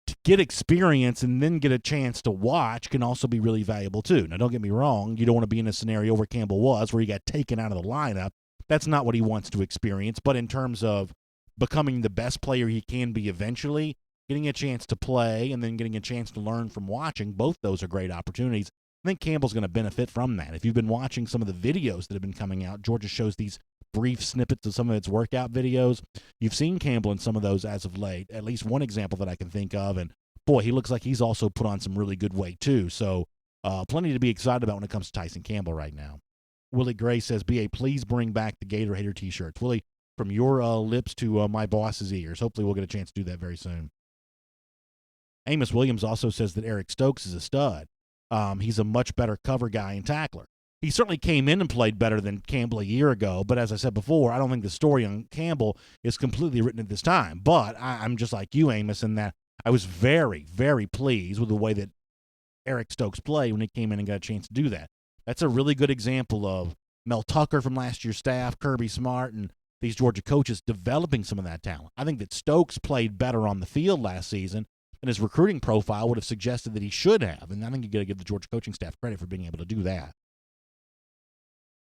to get experience and then get a chance to watch can also be really valuable too. Now, don't get me wrong. You don't want to be in a scenario where Campbell was, where he got taken out of the lineup. That's not what he wants to experience. But in terms of becoming the best player he can be eventually, getting a chance to play and then getting a chance to learn from watching, both those are great opportunities. I think Campbell's going to benefit from that. If you've been watching some of the videos that have been coming out, Georgia shows these brief snippets of some of its workout videos. You've seen Campbell in some of those as of late, at least one example that I can think of. And boy, he looks like he's also put on some really good weight too. So plenty to be excited about when it comes to Tyson Campbell right now. Willie Gray says, BA, please bring back the Gator Hater t-shirts. Willie, from your lips to my boss's ears. Hopefully we'll get a chance to do that very soon. Amos Williams also says that Eric Stokes is a stud. He's a much better cover guy and tackler. He certainly came in and played better than Campbell a year ago, but as I said before, I don't think the story on Campbell is completely written at this time. But I'm just like you, Amos, in that I was very, very pleased with the way that Eric Stokes played when he came in and got a chance to do that. That's a really good example of Mel Tucker from last year's staff, Kirby Smart, and these Georgia coaches developing some of that talent. I think that Stokes played better on the field last season, and his recruiting profile would have suggested that he should have. And I think you got to give the Georgia coaching staff credit for being able to do that.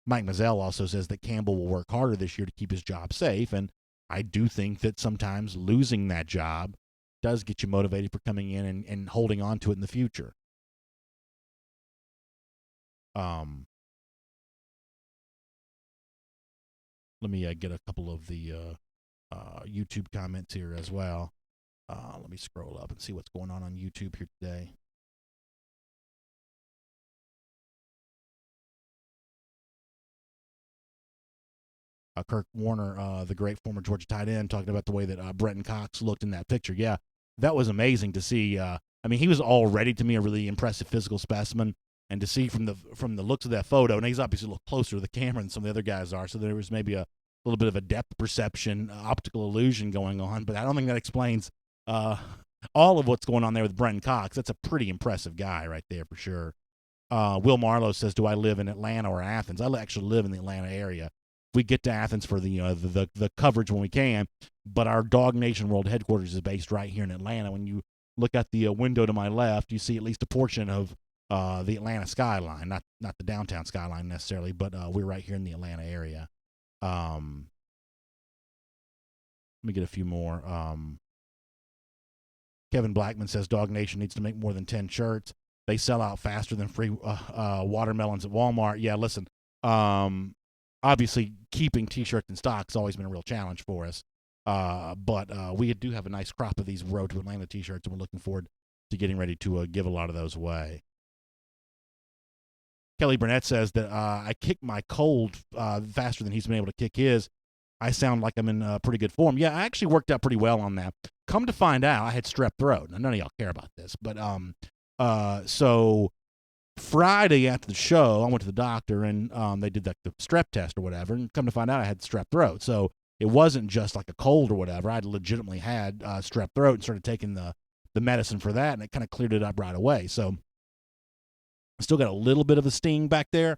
Mike Mazzell also says that Campbell will work harder this year to keep his job safe, and I do think that sometimes losing that job does get you motivated for coming in and holding on to it in the future. Let me get a couple of the YouTube comments here as well. Let me scroll up and see what's going on YouTube here today. Kirk Warner, the great former Georgia tight end, talking about the way that Brenton Cox looked in that picture. Yeah, that was amazing to see. I mean, he was already, to me, a really impressive physical specimen. And to see from the looks of that photo, and he's obviously a little closer to the camera than some of the other guys are, so there was maybe a little bit of a depth perception, optical illusion going on. But I don't think that explains all of what's going on there with Brenton Cox. That's a pretty impressive guy right there for sure. Will Marlowe says, do I live in Atlanta or Athens? I actually live in the Atlanta area. We get to Athens for the coverage when we can, but our DawgNation World headquarters is based right here in Atlanta. When you look at the window to my left, you see at least a portion of the Atlanta skyline, not the downtown skyline necessarily, but we're right here in the Atlanta area. Let me get a few more. Kevin Blackman says DawgNation needs to make more than 10 shirts. They sell out faster than free watermelons at Walmart. Yeah, listen. Obviously, keeping T-shirts in stock has always been a real challenge for us. But we do have a nice crop of these Road to Atlanta T-shirts, and we're looking forward to getting ready to give a lot of those away. Kelly Burnett says that I kick my cold faster than he's been able to kick his. I sound like I'm in pretty good form. Yeah, I actually worked out pretty well on that. Come to find out, I had strep throat. Now, none of y'all care about this, but so Friday after the show, I went to the doctor, and they did the strep test or whatever, and come to find out I had strep throat. So it wasn't just like a cold or whatever. I'd legitimately had strep throat and started taking the medicine for that, and it kind of cleared it up right away. So I still got a little bit of a sting back there,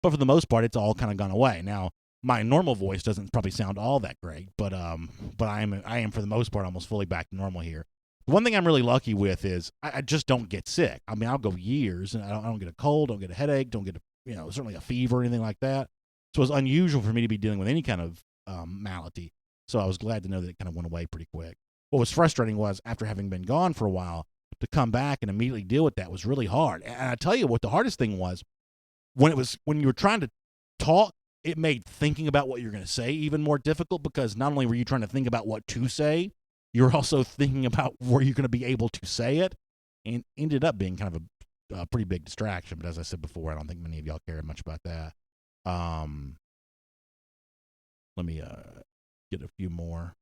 but for the most part, it's all kind of gone away. Now, my normal voice doesn't probably sound all that great, but I am for the most part almost fully back to normal here. The one thing I'm really lucky with is I just don't get sick. I mean, I'll go years and I don't get a cold, don't get a headache, don't get certainly a fever or anything like that. So it's unusual for me to be dealing with any kind of malady. So I was glad to know that it kind of went away pretty quick. What was frustrating was after having been gone for a while, to come back and immediately deal with that was really hard. And I tell you what, the hardest thing was when you were trying to talk, it made thinking about what you're going to say even more difficult, because not only were you trying to think about what to say, you're also thinking about where you're going to be able to say it, and ended up being kind of a pretty big distraction. But as I said before, I don't think many of y'all care much about that. Let me get a few more.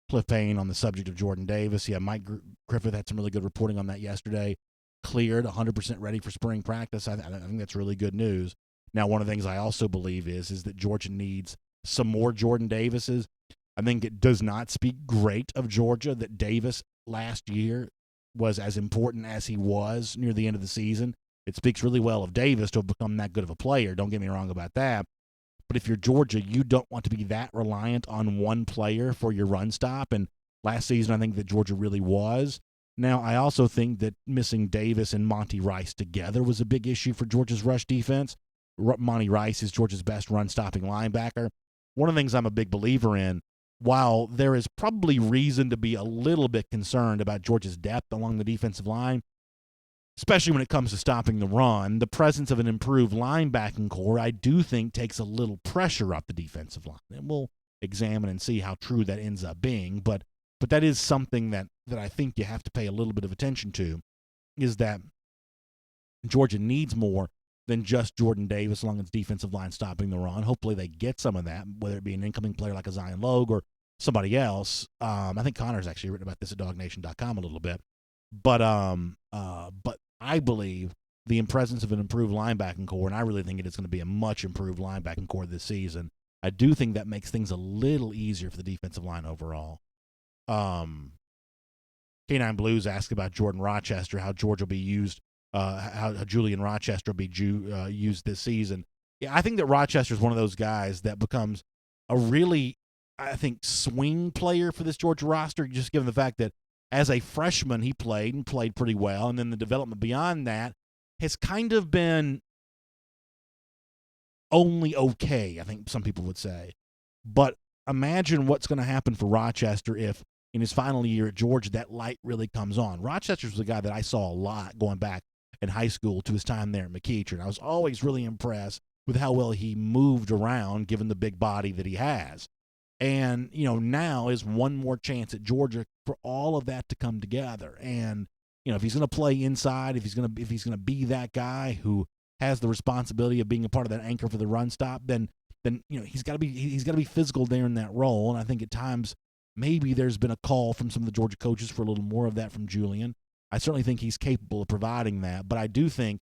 Cliff Payne on the subject of Jordan Davis. Yeah, Mike Griffith had some really good reporting on that yesterday. Cleared, 100% ready for spring practice. I think that's really good news. Now, one of the things I also believe is that Georgia needs some more Jordan Davises. I think it does not speak great of Georgia that Davis last year was as important as he was near the end of the season. It speaks really well of Davis to have become that good of a player. Don't get me wrong about that. But if you're Georgia, you don't want to be that reliant on one player for your run stop. And last season, I think that Georgia really was. Now, I also think that missing Davis and Monty Rice together was a big issue for Georgia's rush defense. Monty Rice is Georgia's best run-stopping linebacker. One of the things I'm a big believer in, while there is probably reason to be a little bit concerned about Georgia's depth along the defensive line, especially when it comes to stopping the run, the presence of an improved linebacking core, I do think, takes a little pressure off the defensive line. And we'll examine and see how true that ends up being. But that is something that I think you have to pay a little bit of attention to, is that Georgia needs more than just Jordan Davis along its defensive line stopping the run. Hopefully they get some of that, whether it be an incoming player like a Zion Logue or somebody else. I think Connor's actually written about this at DawgNation.com a little bit. But I believe the presence of an improved linebacking core, and I really think it is going to be a much improved linebacking core this season. I do think that makes things a little easier for the defensive line overall. K9 Blues asked about Jordan Rochester, how Georgia will be used, how Julian Rochester will be used this season. Yeah, I think that Rochester is one of those guys that becomes a really, I think, swing player for this Georgia roster, just given the fact that as a freshman he played pretty well, and then the development beyond that has kind of been only okay, I think some people would say. But imagine what's going to happen for Rochester if in his final year at Georgia that light really comes on. Rochester was a guy that I saw a lot going back in high school to his time there at McEachern. I was always really impressed with how well he moved around given the big body that he has. And, now is one more chance at Georgia for all of that to come together. And, if he's going to play inside, if he's going to be that guy who has the responsibility of being a part of that anchor for the run stop, then he's got to be physical there in that role. And I think at times maybe there's been a call from some of the Georgia coaches for a little more of that from Julian. I certainly think he's capable of providing that, but I do think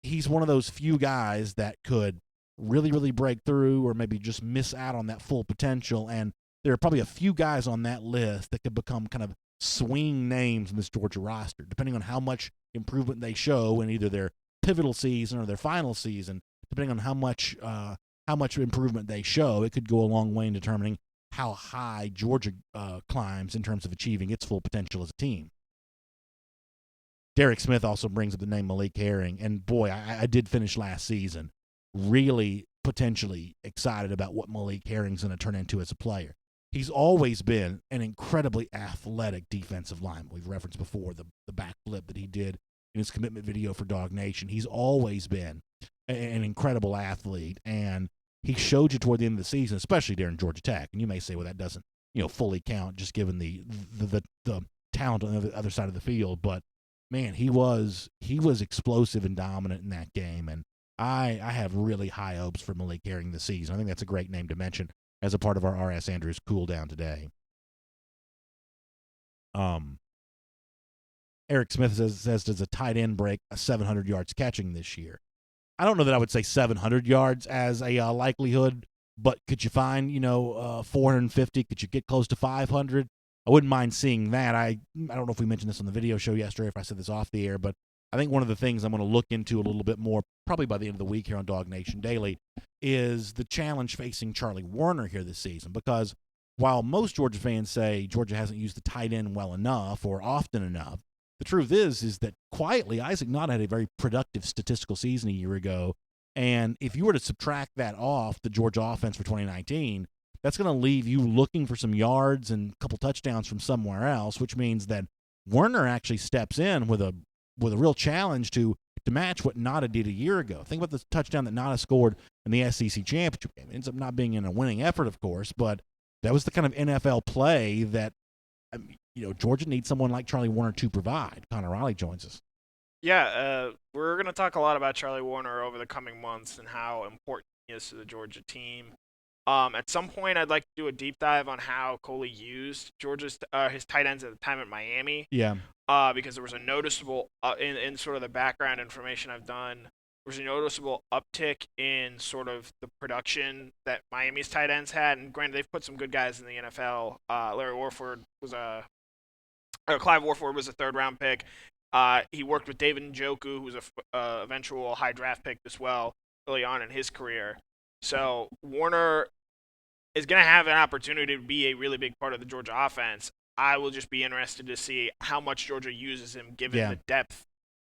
he's one of those few guys that could really, really break through or maybe just miss out on that full potential. And there are probably a few guys on that list that could become kind of swing names in this Georgia roster, depending on how much improvement they show in either their pivotal season or their final season. Depending on how much improvement they show, it could go a long way in determining how high Georgia climbs in terms of achieving its full potential as a team. Derek Smith also brings up the name Malik Herring, and boy, I did finish last season really potentially excited about what Malik Herring's going to turn into as a player. He's always been an incredibly athletic defensive lineman. We've referenced before the backflip that he did in his commitment video for DawgNation. He's always been an incredible athlete, and he showed you toward the end of the season, especially during Georgia Tech. And you may say, well, that doesn't fully count just given the talent on the other side of the field, but man, he was explosive and dominant in that game, and I have really high hopes for Malik Herring this season. I think that's a great name to mention as a part of our R.S. Andrews cool down today. Eric Smith says does a tight end break 700 yards catching this year? I don't know that I would say 700 yards as a likelihood, but could you find 450? Could you get close to 500? I wouldn't mind seeing that. I don't know if we mentioned this on the video show yesterday, if I said this off the air, but I think one of the things I'm going to look into a little bit more, probably by the end of the week here on DawgNation Daily, is the challenge facing Charlie Warner here this season. Because while most Georgia fans say Georgia hasn't used the tight end well enough or often enough, the truth is that quietly Isaac Nott had a very productive statistical season a year ago. And if you were to subtract that off the Georgia offense for 2019, that's going to leave you looking for some yards and a couple touchdowns from somewhere else, which means that Warner actually steps in with a real challenge to match what Nada did a year ago. Think about the touchdown that Nada scored in the SEC championship game. It ends up not being in a winning effort, of course, but that was the kind of NFL play that Georgia needs someone like Charlie Warner to provide. Connor Riley joins us. Yeah, we're going to talk a lot about Charlie Warner over the coming months and how important he is to the Georgia team. At some point, I'd like to do a deep dive on how Coley used Georgia's his tight ends at the time at Miami. Yeah. Because there was a noticeable, in sort of the background information I've done, there was a noticeable uptick in sort of the production that Miami's tight ends had. And granted, they've put some good guys in the NFL. Clive Warford was a third-round pick. He worked with David Njoku, who was a eventual high draft pick as well early on in his career. So Warner is going to have an opportunity to be a really big part of the Georgia offense. I will just be interested to see how much Georgia uses him given the depth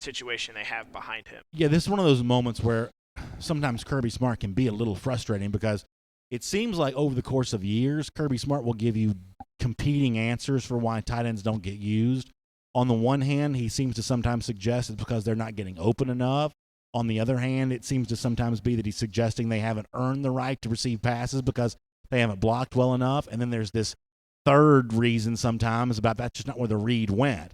situation they have behind him. Yeah, this is one of those moments where sometimes Kirby Smart can be a little frustrating because it seems like over the course of years, Kirby Smart will give you competing answers for why tight ends don't get used. On the one hand, he seems to sometimes suggest it's because they're not getting open enough. On the other hand, it seems to sometimes be that he's suggesting they haven't earned the right to receive passes because they haven't blocked well enough. And then there's this third reason sometimes about that's just not where the read went.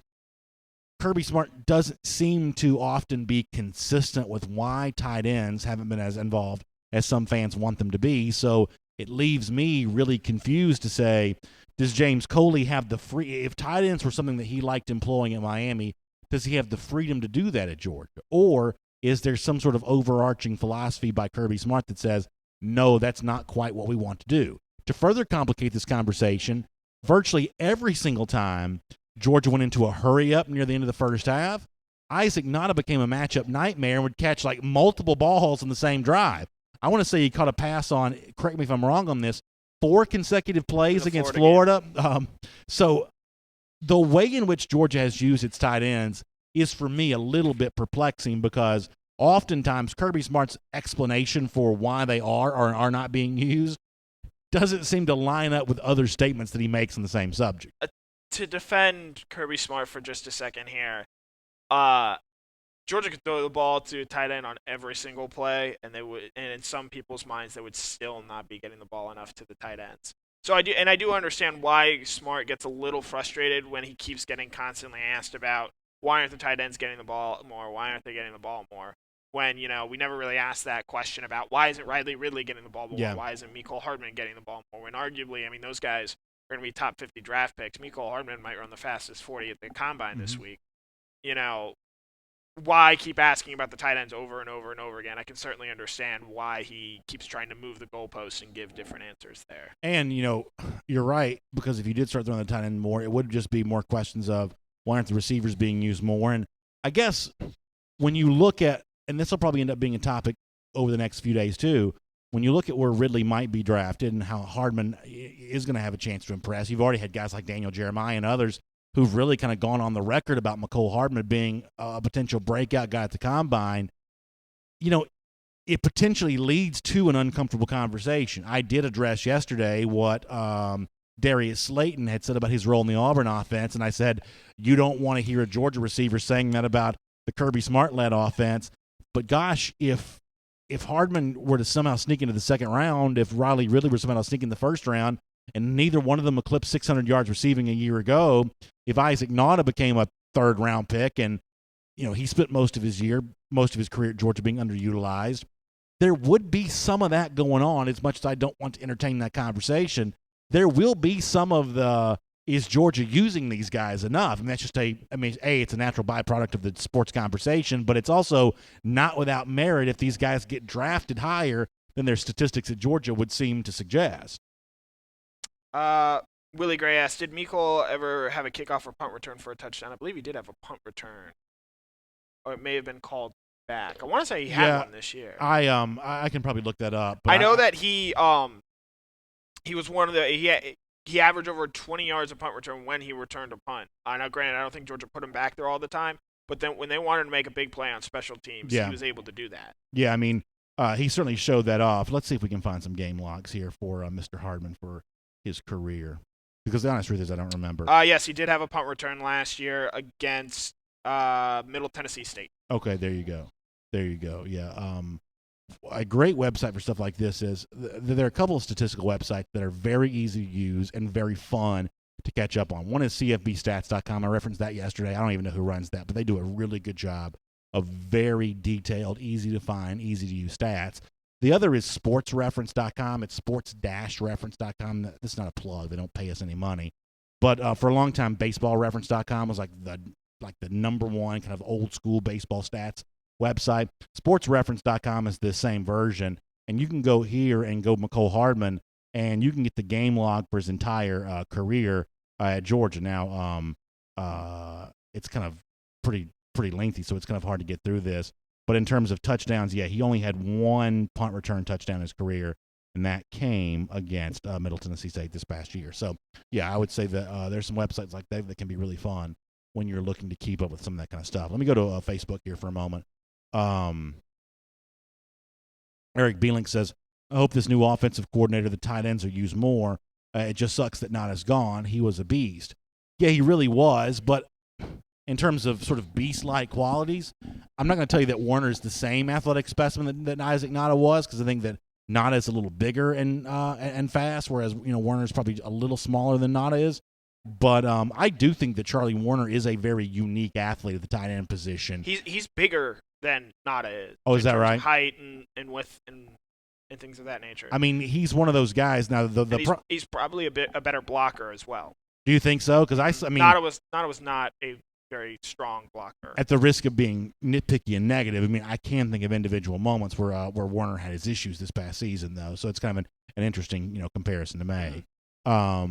Kirby Smart doesn't seem to often be consistent with why tight ends haven't been as involved as some fans want them to be. So it leaves me really confused to say, does James Coley have the free? If tight ends were something that he liked employing at Miami, does he have the freedom to do that at Georgia? Or is there some sort of overarching philosophy by Kirby Smart that says, no, that's not quite what we want to do? To further complicate this conversation, virtually every single time Georgia went into a hurry-up near the end of the first half, Isaac Nada became a matchup nightmare and would catch like multiple balls in the same drive. I want to say he caught a pass on, correct me if I'm wrong on this, 4 consecutive plays against Florida. So the way in which Georgia has used its tight ends is for me a little bit perplexing because oftentimes Kirby Smart's explanation for why they are or are not being used doesn't seem to line up with other statements that he makes on the same subject. To defend Kirby Smart for just a second here, Georgia could throw the ball to a tight end on every single play, and in some people's minds, they would still not be getting the ball enough to the tight ends. So I do understand why Smart gets a little frustrated when he keeps getting constantly asked about why aren't the tight ends getting the ball more? Why aren't they getting the ball more? When, we never really asked that question about why isn't Riley Ridley getting the ball more? Yeah. Why isn't Mecole Hardman getting the ball more? When arguably, those guys are going to be top 50 draft picks. Mecole Hardman might run the fastest 40 at the combine this week. Why keep asking about the tight ends over and over and over again? I can certainly understand why he keeps trying to move the goalposts and give different answers there. And, you're right, because if you did start throwing the tight end more, it would just be more questions of why aren't the receivers being used more? And I guess when you look at, and this will probably end up being a topic over the next few days too, when you look at where Ridley might be drafted and how Hardman is going to have a chance to impress, you've already had guys like Daniel Jeremiah and others who've really kind of gone on the record about Mecole Hardman being a potential breakout guy at the combine. It potentially leads to an uncomfortable conversation. I did address yesterday what Darius Slayton had said about his role in the Auburn offense, and I said, you don't want to hear a Georgia receiver saying that about the Kirby Smart-led offense. But gosh, if Hardman were to somehow sneak into the second round, if Riley Ridley were somehow to sneak in the first round, and neither one of them eclipsed 600 yards receiving a year ago, if Isaac Nada became a third-round pick and, he spent most of his career at Georgia being underutilized, there would be some of that going on. As much as I don't want to entertain that conversation, there will be some of the is Georgia using these guys enough? I mean, that's just it's a natural byproduct of the sports conversation, but it's also not without merit if these guys get drafted higher than their statistics at Georgia would seem to suggest. Willie Gray asked, did Mecole ever have a kickoff or punt return for a touchdown? I believe he did have a punt return, or it may have been called back. I want to say he had one this year. I can probably look that up. But I know that he was one of the he averaged over 20 yards of punt return when he returned a punt. Now, granted, I don't think Georgia put him back there all the time, but then when they wanted to make a big play on special teams, he was able to do that. Yeah, I mean, he certainly showed that off. Let's see if we can find some game logs here for Mr. Hardman for his career. Because the honest truth is I don't remember. Yes, he did have a punt return last year against Middle Tennessee State. Okay, there you go. Yeah. A great website for stuff like this is there are a couple of statistical websites that are very easy to use and very fun to catch up on. One is cfbstats.com. I referenced that yesterday. I don't even know who runs that, but they do a really good job of very detailed, easy to find, easy to use stats. The other is sportsreference.com. It's sports-reference.com. This is not a plug. They don't pay us any money. But for a long time, baseballreference.com was like the number one kind of old school baseball stats website. Sportsreference.com is the same version, and you can go here and go Mecole Hardman, and you can get the game log for his entire career at Georgia. Now, it's kind of pretty lengthy, so it's kind of hard to get through this. But in terms of touchdowns, he only had one punt return touchdown in his career, and that came against Middle Tennessee State this past year. So, I would say that there's some websites like that can be really fun when you're looking to keep up with some of that kind of stuff. Let me go to Facebook here for a moment. Eric Bielink says, I hope this new offensive coordinator, the tight ends, are used more. It just sucks that Nada's gone. He was a beast. Yeah, he really was, but in terms of sort of beast-like qualities, I'm not going to tell you that Warner's the same athletic specimen that Isaac Nada was, because I think that Nada's a little bigger and fast, whereas Warner's probably a little smaller than Nada is. But I do think that Charlie Warner is a very unique athlete at the tight end position. He's bigger than Nada is. Oh, is that right? Height and width and things of that nature. I mean, he's one of those guys. Now, he's probably a better blocker as well. Do you think so? Because I mean, Nada was not a very strong blocker. At the risk of being nitpicky and negative, I mean, I can think of individual moments where Warner had his issues this past season, though. So it's kind of an interesting comparison to make. I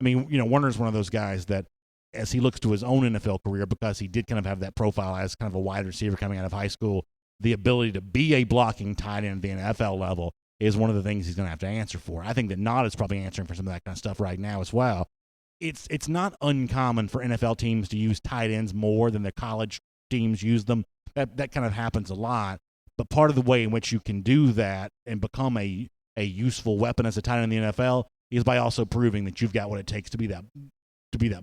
mean, Warner's one of those guys that, as he looks to his own NFL career, because he did kind of have that profile as kind of a wide receiver coming out of high school, the ability to be a blocking tight end at the NFL level is one of the things he's going to have to answer for. I think that Nada's probably answering for some of that kind of stuff right now as well. It's not uncommon for NFL teams to use tight ends more than the college teams use them. That kind of happens a lot. But part of the way in which you can do that and become a useful weapon as a tight end in the NFL is by also proving that you've got what it takes to be that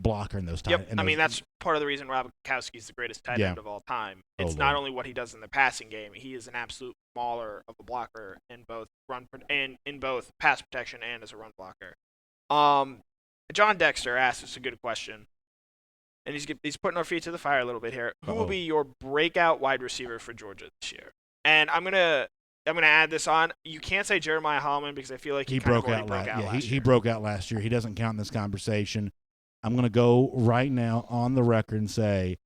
blocker in those tight ends. Yep. I mean, that's part of the reason Rob Gronkowski is the greatest tight end of all time. It's not only what he does in the passing game; he is an absolute mauler of a blocker in both both pass protection and as a run blocker. John Dexter asked us a good question, and he's putting our feet to the fire a little bit here. Who will be your breakout wide receiver for Georgia this year? And I'm gonna add this on. You can't say Jeremiah Holloman because I feel like he broke out last year. He broke out last year. He doesn't count in this conversation. I'm going to go right now on the record and say,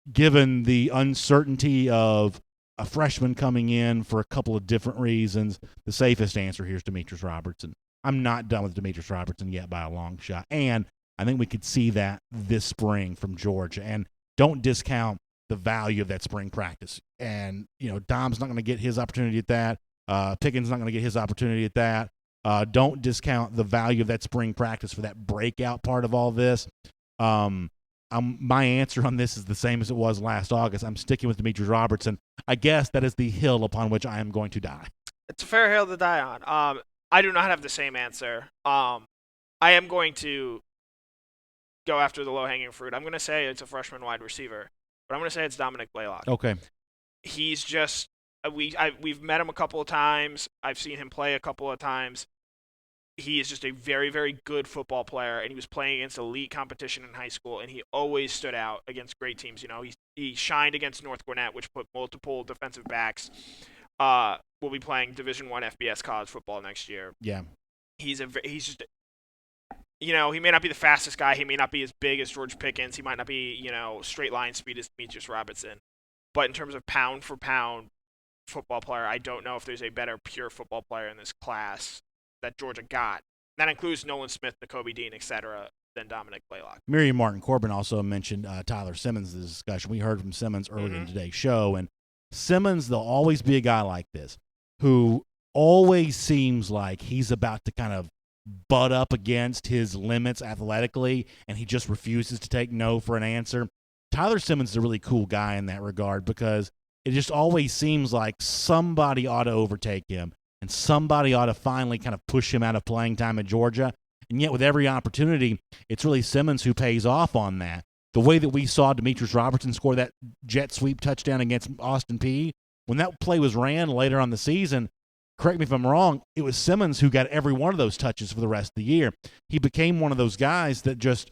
given the uncertainty of a freshman coming in for a couple of different reasons, the safest answer here is Demetrius Robertson. I'm not done with Demetrius Robertson yet by a long shot. And I think we could see that this spring from Georgia. And don't discount the value of that spring practice. And, Dom's not going to get his opportunity at that. Pickens not going to get his opportunity at that. Don't discount the value of that spring practice for that breakout part of all this. My answer on this is the same as it was last August. I'm sticking with Demetrius Robertson. I guess that is the hill upon which I am going to die. It's a fair hill to die on. I do not have the same answer. I am going to go after the low-hanging fruit. I'm going to say it's a freshman wide receiver, but I'm going to say it's Dominic Blaylock. Okay. He's just we've met him a couple of times. I've seen him play a couple of times. He is just a very, very good football player, and he was playing against elite competition in high school, and he always stood out against great teams. He shined against North Gwinnett, which put multiple defensive backs. Will be playing Division I FBS college football next year. Yeah. he's just, he may not be the fastest guy. He may not be as big as George Pickens. He might not be, straight line speed as Demetrius Robertson. But in terms of pound for pound football player, I don't know if there's a better pure football player in this class that Georgia got. That includes Nolan Smith, Nakobe Dean, etc., than Dominic Blaylock. Miriam Martin Corbin also mentioned Tyler Simmons in this discussion. We heard from Simmons earlier in today's show, and Simmons, there'll always be a guy like this who always seems like he's about to kind of butt up against his limits athletically, and he just refuses to take no for an answer. Tyler Simmons is a really cool guy in that regard because it just always seems like somebody ought to overtake him and somebody ought to finally kind of push him out of playing time at Georgia. And yet with every opportunity, it's really Simmons who pays off on that. The way that we saw Demetrius Robertson score that jet sweep touchdown against Austin Peay, when that play was ran later on the season, correct me if I'm wrong, it was Simmons who got every one of those touches for the rest of the year. He became one of those guys that just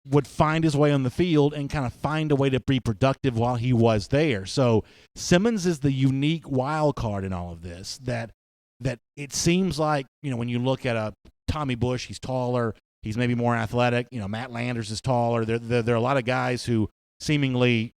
would find his way on the field and kind of find a way to be productive while he was there. So Simmons is the unique wild card in all of this, that it seems like, when you look at a Tommy Bush, he's taller, he's maybe more athletic. Matt Landers is taller. There are a lot of guys who seemingly,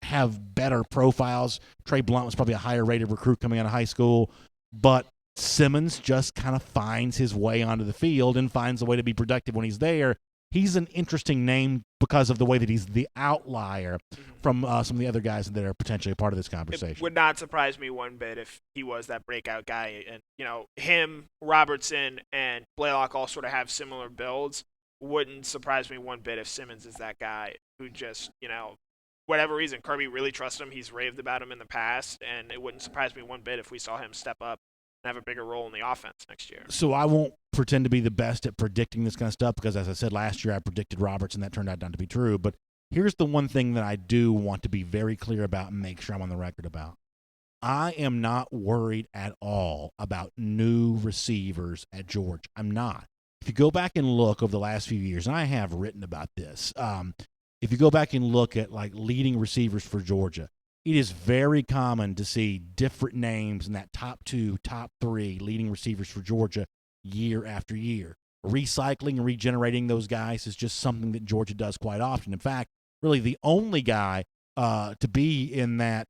have better profiles. Trey Blunt was probably a higher rated recruit coming out of high school, but Simmons just kind of finds his way onto the field and finds a way to be productive when he's there. He's an interesting name because of the way that he's the outlier from some of the other guys that are potentially a part of this conversation. It would not surprise me one bit if he was that breakout guy. And, him, Robertson, and Blaylock all sort of have similar builds. Wouldn't surprise me one bit if Simmons is that guy who just, whatever reason, Kirby really trusts him. He's raved about him in the past, and it wouldn't surprise me one bit if we saw him step up and have a bigger role in the offense next year. So I won't pretend to be the best at predicting this kind of stuff because, as I said last year, I predicted Roberts, and that turned out not to be true. But here's the one thing that I do want to be very clear about and make sure I'm on the record about. I am not worried at all about new receivers at Georgia. I'm not. If you go back and look over the last few years, and I have written about this, if you go back and look at leading receivers for Georgia, it is very common to see different names in that top 2, top 3 leading receivers for Georgia year after year. Recycling and regenerating those guys is just something that Georgia does quite often. In fact, really the only guy to be in that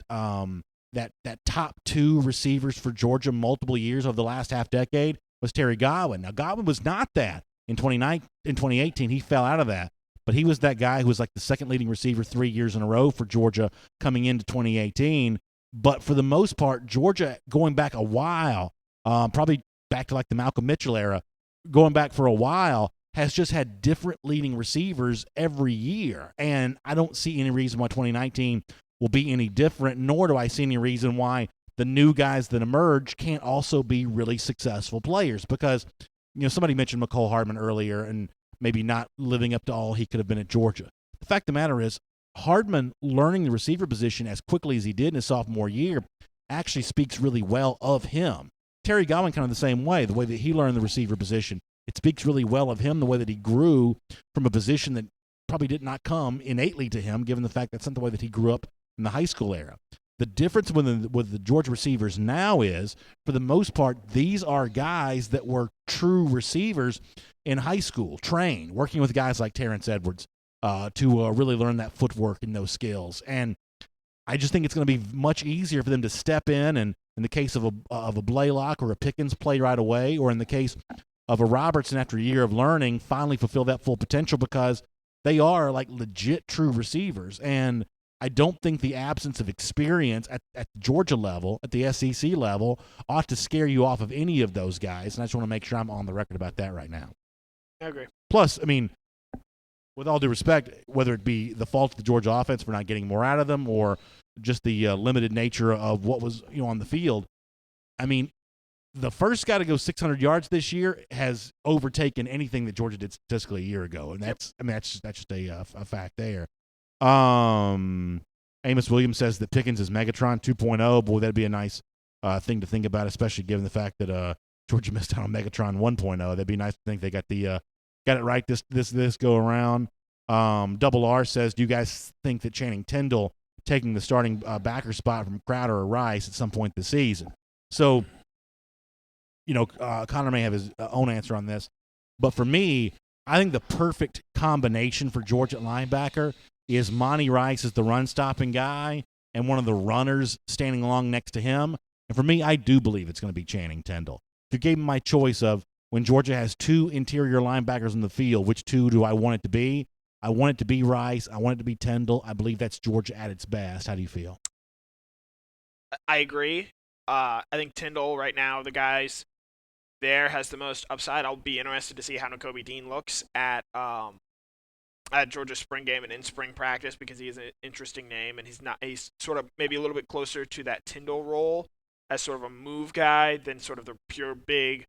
top 2 receivers for Georgia multiple years over the last half decade was Terry Godwin. Now, Godwin was not that in 2018. He fell out of that. But he was that guy who was like the second leading receiver 3 years in a row for Georgia coming into 2018. But for the most part, Georgia, going back a while, probably back to the Malcolm Mitchell era, going back for a while, has just had different leading receivers every year. And I don't see any reason why 2019 will be any different, nor do I see any reason why the new guys that emerge can't also be really successful players. Because, somebody mentioned McCole Hardman earlier, and maybe not living up to all he could have been at Georgia. The fact of the matter is, Hardman learning the receiver position as quickly as he did in his sophomore year actually speaks really well of him. Terry Godwin kind of the same way, the way that he learned the receiver position. It speaks really well of him, the way that he grew from a position that probably did not come innately to him, given the fact that's not the way that he grew up in the high school era. The difference with the Georgia receivers now is, for the most part, these are guys that were true receivers in high school, trained, working with guys like Terrence Edwards to really learn that footwork and those skills. And I just think it's going to be much easier for them to step in and, in the case of a Blaylock or a Pickens, play right away, or in the case of a Robertson, after a year of learning, finally fulfill that full potential because they are legit true receivers. And I don't think the absence of experience at the Georgia level, at the SEC level, ought to scare you off of any of those guys. And I just want to make sure I'm on the record about that right now. I agree. Plus, I mean, with all due respect, whether it be the fault of the Georgia offense for not getting more out of them or just the limited nature of what was on the field, I mean, the first guy to go 600 yards this year has overtaken anything that Georgia did statistically a year ago, and that's just a fact there. Amos Williams says that Pickens is Megatron 2.0. Boy, that'd be a nice thing to think about, especially given the fact that Georgia missed out on Megatron 1.0. That'd be nice to think they got it right this go around. Double R says, do you guys think that Channing Tindall taking the starting backer spot from Crowder or Rice at some point this season? So Connor may have his own answer on this, but for me, I think the perfect combination for Georgia at linebacker is Monty Rice as the run-stopping guy and one of the runners standing along next to him. And for me, I do believe it's going to be Channing Tindall. If you gave me my choice of when Georgia has two interior linebackers in the field, which two do I want it to be? I want it to be Rice. I want it to be Tindall. I believe that's Georgia at its best. How do you feel? I agree. I think Tindall right now, the guys there, has the most upside. I'll be interested to see how Nakobe Dean looks at Georgia's spring game and in spring practice, because he is an interesting name, and he's sort of maybe a little bit closer to that Tindall role as sort of a move guy than sort of the pure big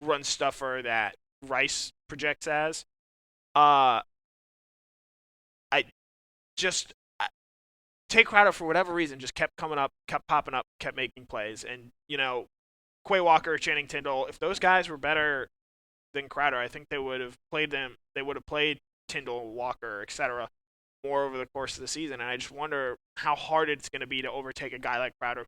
run stuffer that Rice projects as. Tay Crowder, for whatever reason, just kept coming up, kept popping up, kept making plays. And, Quay Walker, Channing Tindall, if those guys were better than Crowder, I think they would have played them. They would have played Tindall, Walker, etc. more over the course of the season. And I just wonder how hard it's going to be to overtake a guy like Crowder,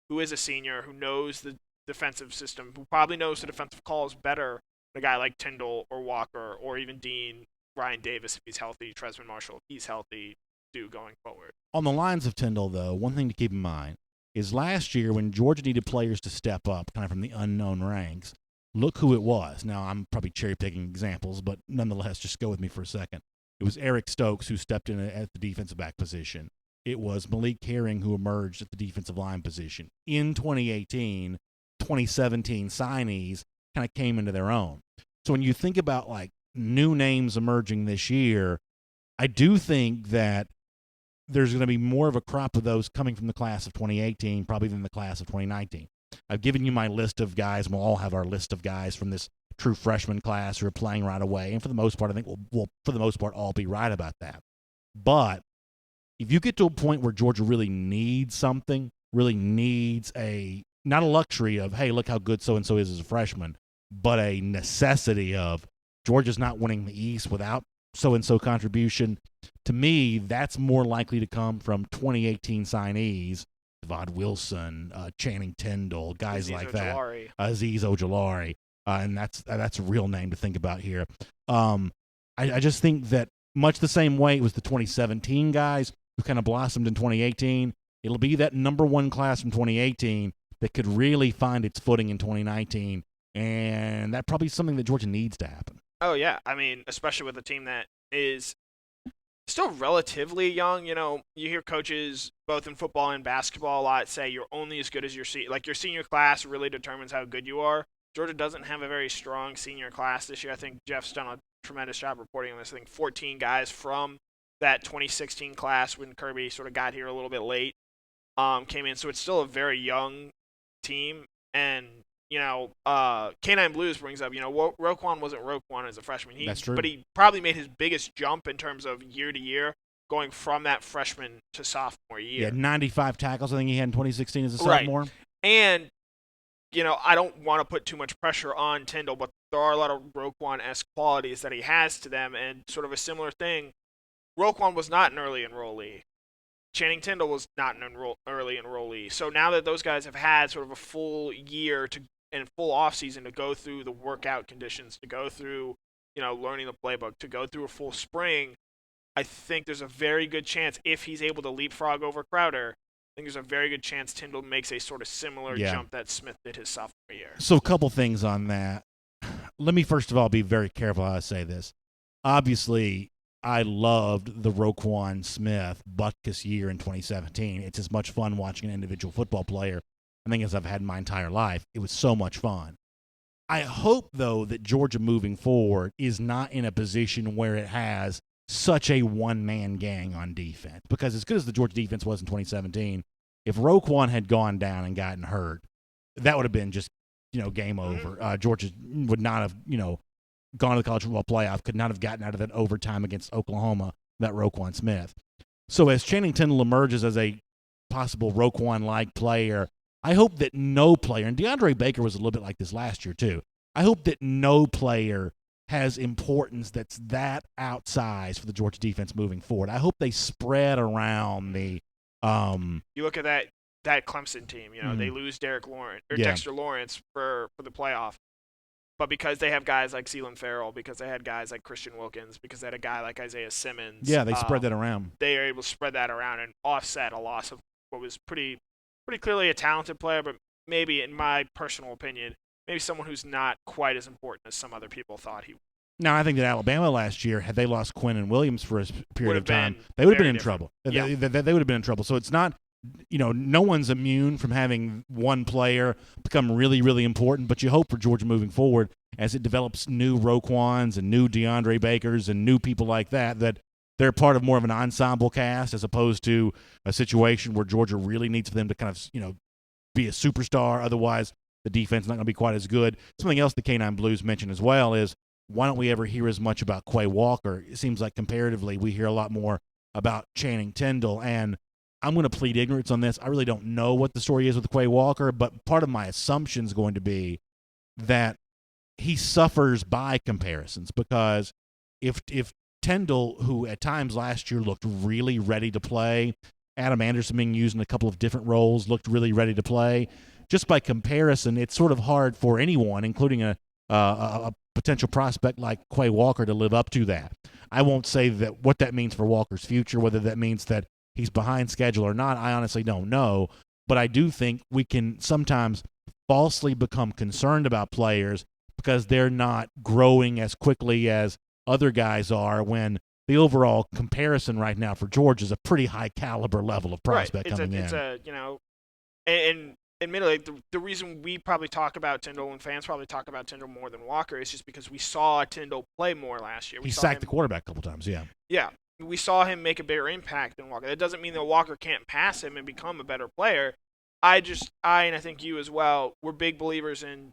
who is a senior, who knows the defensive system, who probably knows the defensive calls better than a guy like Tindall or Walker or even Dean, Ryan Davis if he's healthy, Tresman Marshall if he's healthy, do going forward. On the lines of Tindall, though, one thing to keep in mind is last year when Georgia needed players to step up kind of from the unknown ranks, look who it was. Now, I'm probably cherry-picking examples, but nonetheless, just go with me for a second. It was Eric Stokes who stepped in at the defensive back position. It was Malik Herring who emerged at the defensive line position. In 2018, 2017 signees kind of came into their own. So when you think about, like, new names emerging this year, I do think that there's going to be more of a crop of those coming from the class of 2018 probably than the class of 2019. I've given you my list of guys, and we'll all have our list of guys from this true freshman class who are playing right away. And for the most part, I think we'll for the most part, all be right about that. But if you get to a point where Georgia really needs something, really needs not a luxury of, hey, look how good so-and-so is as a freshman, but a necessity of Georgia's not winning the East without so-and-so contribution, to me, that's more likely to come from 2018 signees, Devon Wilson, Channing Tindall, guys Azeez like Ojulari. that, Azeez Ojulari, and that's a real name to think about here. I just think that much the same way it was the 2017 guys who kind of blossomed in 2018, it'll be that number one class from 2018 that could really find its footing in 2019, and that probably is something that Georgia needs to happen. Oh, yeah. I mean, especially with a team that is still relatively young. You hear coaches both in football and basketball a lot say you're only as good as your senior class really determines how good you are. Georgia doesn't have a very strong senior class this year. I think Jeff's done a tremendous job reporting on this. I think 14 guys from that 2016 class when Kirby sort of got here a little bit late came in. So it's still a very young team. And K9 Blues brings up, Roquan wasn't Roquan as a freshman. That's true. But he probably made his biggest jump in terms of year to year, going from that freshman to sophomore year. Yeah, 95 tackles I think he had in 2016 as a sophomore. Right. And, I don't want to put too much pressure on Tindall, but there are a lot of Roquan-esque qualities that he has to them, and sort of a similar thing. Roquan was not an early enrollee. Channing Tindall was not an early enrollee. So now that those guys have had sort of a full year and full offseason to go through the workout conditions, to go through, learning the playbook, to go through a full spring, I think there's a very good chance, if he's able to leapfrog over Crowder, I think there's a very good chance Tindall makes a sort of similar jump that Smith did his sophomore year. So a couple things on that. Let me first of all be very careful how I say this. Obviously, I loved the Roquan Smith Butkus year in 2017. It's as much fun watching an individual football player, I think, as I've had in my entire life. It was so much fun. I hope, though, that Georgia moving forward is not in a position where it has such a one-man gang on defense. Because as good as the Georgia defense was in 2017, if Roquan had gone down and gotten hurt, that would have been just, game over. Georgia would not have, gone to the college football playoff, could not have gotten out of that overtime against Oklahoma, that Roquan Smith. So as Channing Tindall emerges as a possible Roquan-like player, I hope that no player, and DeAndre Baker was a little bit like this last year too, I hope that no player has importance that's that outsized for the Georgia defense moving forward. I hope they spread around the You look at that that Clemson team. They lose Derek Lawrence or Dexter Lawrence for the playoff. But because they have guys like Ceylon Farrell, because they had guys like Christian Wilkins, because they had a guy like Isaiah Simmons. Yeah, they spread that around. They are able to spread that around and offset a loss of what was pretty clearly a talented player, but maybe, in my personal opinion, maybe someone who's not quite as important as some other people thought he would. Now, I think that Alabama last year, had they lost Quinn and Williams for a period of time, they would have been in trouble. Yeah. They would have been in trouble. So it's not, no one's immune from having one player become really, really important, but you hope for Georgia moving forward as it develops new Roquans and new DeAndre Bakers and new people like that they're part of more of an ensemble cast as opposed to a situation where Georgia really needs for them to kind of, be a superstar. Otherwise, the defense is not going to be quite as good. Something else the K9 Blues mentioned as well is, why don't we ever hear as much about Quay Walker? It seems like comparatively we hear a lot more about Channing Tindall, and I'm going to plead ignorance on this. I really don't know what the story is with Quay Walker, but part of my assumption is going to be that he suffers by comparisons, because if Tindall, who at times last year looked really ready to play, Adam Anderson being used in a couple of different roles, looked really ready to play, just by comparison, it's sort of hard for anyone, including a potential prospect like Quay Walker, to live up to that. I won't say that what that means for Walker's future, whether that means that he's behind schedule or not, I honestly don't know. But I do think we can sometimes falsely become concerned about players because they're not growing as quickly as other guys are, when the overall comparison right now for Georgia is a pretty high caliber level of prospect coming in. And admittedly, the reason we probably talk about Tindall and fans probably talk about Tindall more than Walker is just because we saw Tindall play more last year. He sacked the quarterback a couple times, yeah. Yeah, we saw him make a bigger impact than Walker. That doesn't mean that Walker can't pass him and become a better player. I and I think you as well, we're big believers in,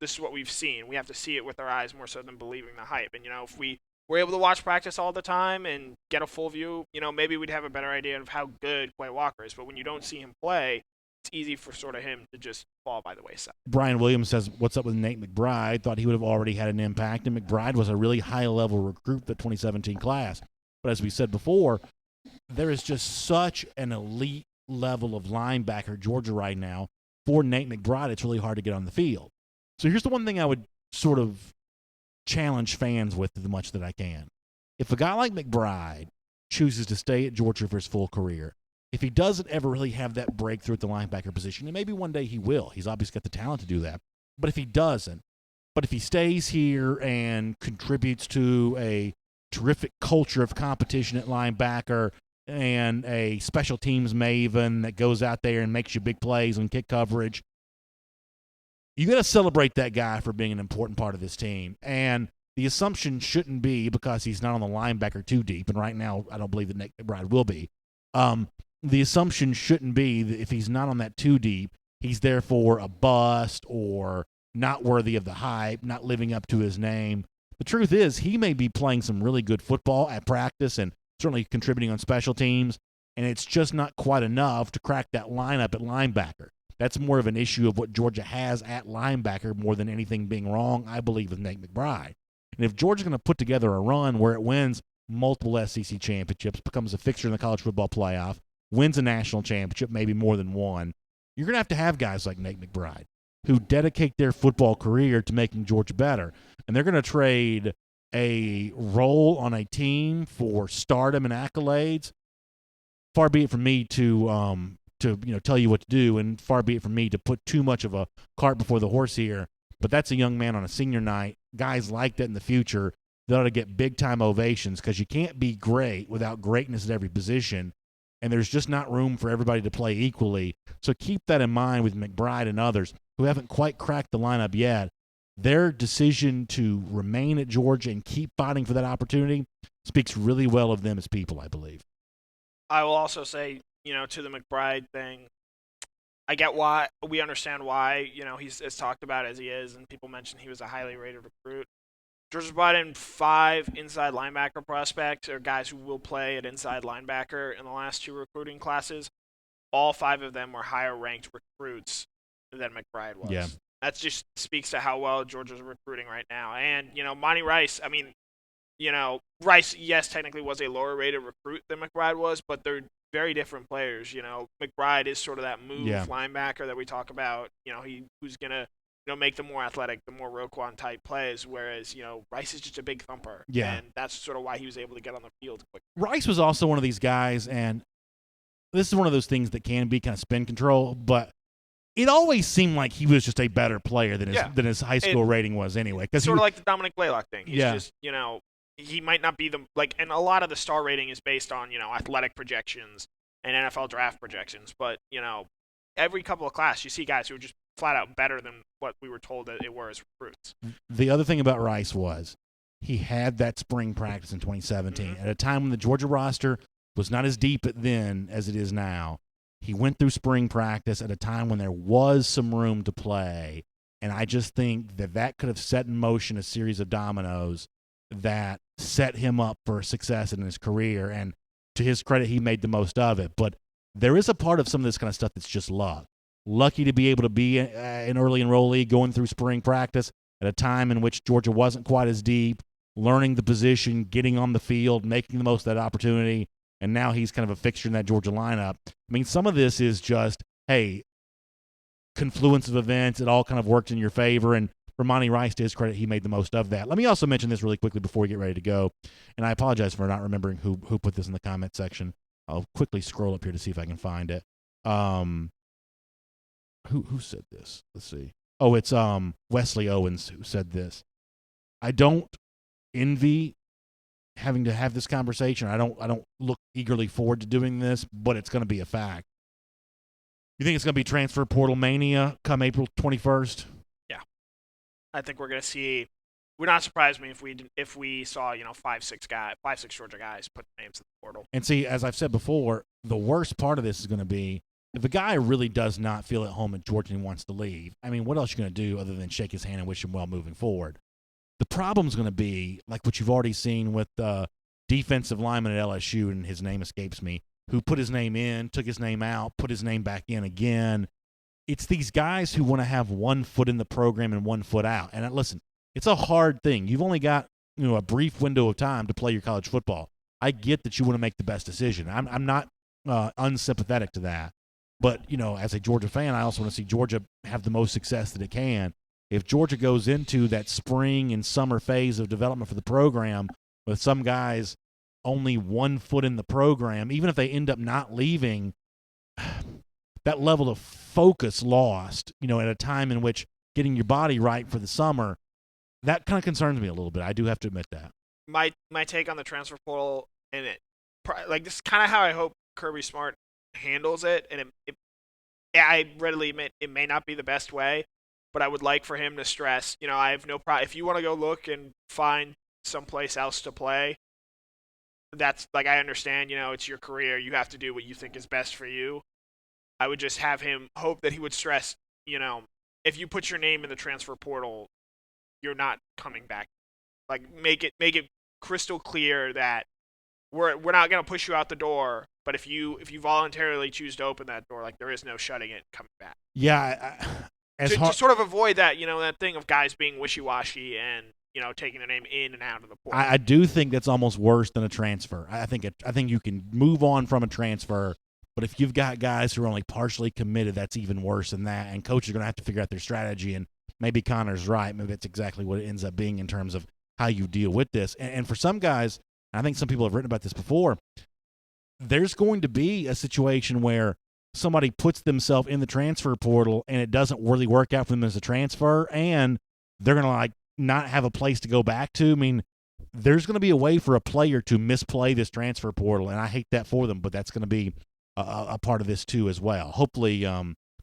this is what we've seen. We have to see it with our eyes more so than believing the hype. And, if we were able to watch practice all the time and get a full view, maybe we'd have a better idea of how good Quay Walker is. But when you don't see him play, it's easy for sort of him to just fall by the wayside. Brian Williams says, what's up with Nate McBride? Thought he would have already had an impact, and McBride was a really high-level recruit, the 2017 class. But as we said before, there is just such an elite level of linebacker Georgia right now. For Nate McBride, it's really hard to get on the field. So here's the one thing I would sort of challenge fans with as much that I can. If a guy like McBride chooses to stay at Georgia for his full career, if he doesn't ever really have that breakthrough at the linebacker position, and maybe one day he will, he's obviously got the talent to do that, but if he doesn't, but if he stays here and contributes to a terrific culture of competition at linebacker and a special teams maven that goes out there and makes you big plays and kick coverage, you got to celebrate that guy for being an important part of this team. And the assumption shouldn't be because he's not on the linebacker too deep, and right now I don't believe that Nick McBride will be. The assumption shouldn't be that if he's not on that too deep, he's therefore a bust or not worthy of the hype, not living up to his name. The truth is, he may be playing some really good football at practice and certainly contributing on special teams, and it's just not quite enough to crack that lineup at linebacker. That's more of an issue of what Georgia has at linebacker more than anything being wrong, I believe, with Nate McBride. And if Georgia's going to put together a run where it wins multiple SEC championships, becomes a fixture in the college football playoff, wins a national championship, maybe more than one, you're going to have guys like Nate McBride who dedicate their football career to making Georgia better. And they're going to trade a role on a team for stardom and accolades. Far be it from me to tell you what to do, and far be it from me to put too much of a cart before the horse here. But that's a young man on a senior night. Guys like that in the future, they ought to get big-time ovations, because you can't be great without greatness at every position, and there's just not room for everybody to play equally. So keep that in mind with McBride and others who haven't quite cracked the lineup yet. Their decision to remain at Georgia and keep fighting for that opportunity speaks really well of them as people, I believe. I will also say, to the McBride thing, I get why, we understand why, he's as talked about as he is, and people mention he was a highly rated recruit. Georgia's brought in 5 inside linebacker prospects, or guys who will play at inside linebacker in the last 2 recruiting classes. All 5 of them were higher ranked recruits than McBride was. Yeah. That just speaks to how well Georgia's recruiting right now. And, Monty Rice, Rice, yes, technically was a lower rated recruit than McBride was, but they're very different players. McBride is sort of that move Yeah. linebacker that we talk about. Who's gonna make the more athletic, the more Roquan type plays. Whereas Rice is just a big thumper. Yeah. And that's sort of why he was able to get on the field quick. Rice was also one of these guys, and this is one of those things that can be kind of spin control, but it always seemed like he was just a better player than his high school rating was anyway. Sort of like the Dominic Blaylock thing. He's Yeah. just, he might not be and a lot of the star rating is based on, athletic projections and NFL draft projections. But, every couple of classes, you see guys who are just flat out better than what we were told that it were as recruits. The other thing about Rice was he had that spring practice in 2017 at a time when the Georgia roster was not as deep then as it is now. He went through spring practice at a time when there was some room to play, and I just think that could have set in motion a series of dominoes that set him up for success in his career, and to his credit, he made the most of it. But there is a part of some of this kind of stuff that's just luck. Lucky to be able to be an early enrollee going through spring practice at a time in which Georgia wasn't quite as deep, learning the position, getting on the field, making the most of that opportunity, and now he's kind of a fixture in that Georgia lineup. I mean, some of this is just, hey, confluence of events. It all kind of worked in your favor, and for Monty Rice, to his credit, he made the most of that. Let me also mention this really quickly before we get ready to go, and I apologize for not remembering who put this in the comment section. I'll quickly scroll up here to see if I can find it. Who said this? Let's see. Oh, it's Wesley Owens who said this. I don't envy having to have this conversation. I don't look eagerly forward to doing this, but it's going to be a fact. You think it's going to be transfer portal mania come April 21st? Yeah, I think we're going to see. Would not surprise me if we saw 5-6 Georgia guys put names in the portal. And see, as I've said before, the worst part of this is going to be if a guy really does not feel at home at Georgia and wants to leave. I mean, what else are you going to do other than shake his hand and wish him well moving forward? The problem's going to be like what you've already seen with the defensive lineman at LSU, and his name escapes me, who put his name in, took his name out, put his name back in again. It's these guys who want to have one foot in the program and one foot out. And listen, it's a hard thing. You've only got a brief window of time to play your college football. I get that you want to make the best decision. I'm not unsympathetic to that. But, as a Georgia fan, I also want to see Georgia have the most success that it can. If Georgia goes into that spring and summer phase of development for the program with some guys only 1 foot in the program, even if they end up not leaving, that level of focus lost, at a time in which getting your body right for the summer, that kind of concerns me a little bit. I do have to admit that. My take on the transfer portal, and this is kind of how I hope Kirby Smart handles it, and I readily admit it may not be the best way, but I would like for him to stress, I have no problem. If you want to go look and find someplace else to play, that's I understand, it's your career. You have to do what you think is best for you. I would just have him hope that he would stress, if you put your name in the transfer portal, you're not coming back. Make it crystal clear that we're not going to push you out the door, but if you voluntarily choose to open that door, there is no shutting it and coming back. Yeah, to sort of avoid that, that thing of guys being wishy-washy and taking their name in and out of the portal. I do think that's almost worse than a transfer. I think you can move on from a transfer, but if you've got guys who are only partially committed, that's even worse than that. And coaches are going to have to figure out their strategy. And maybe Connor's right. Maybe that's exactly what it ends up being in terms of how you deal with this. And for some guys, I think some people have written about this before, there's going to be a situation where somebody puts themselves in the transfer portal and it doesn't really work out for them as a transfer, and they're going to not have a place to go back to. I mean, there's going to be a way for a player to misplay this transfer portal, and I hate that for them, but that's going to be a part of this too as well. Hopefully,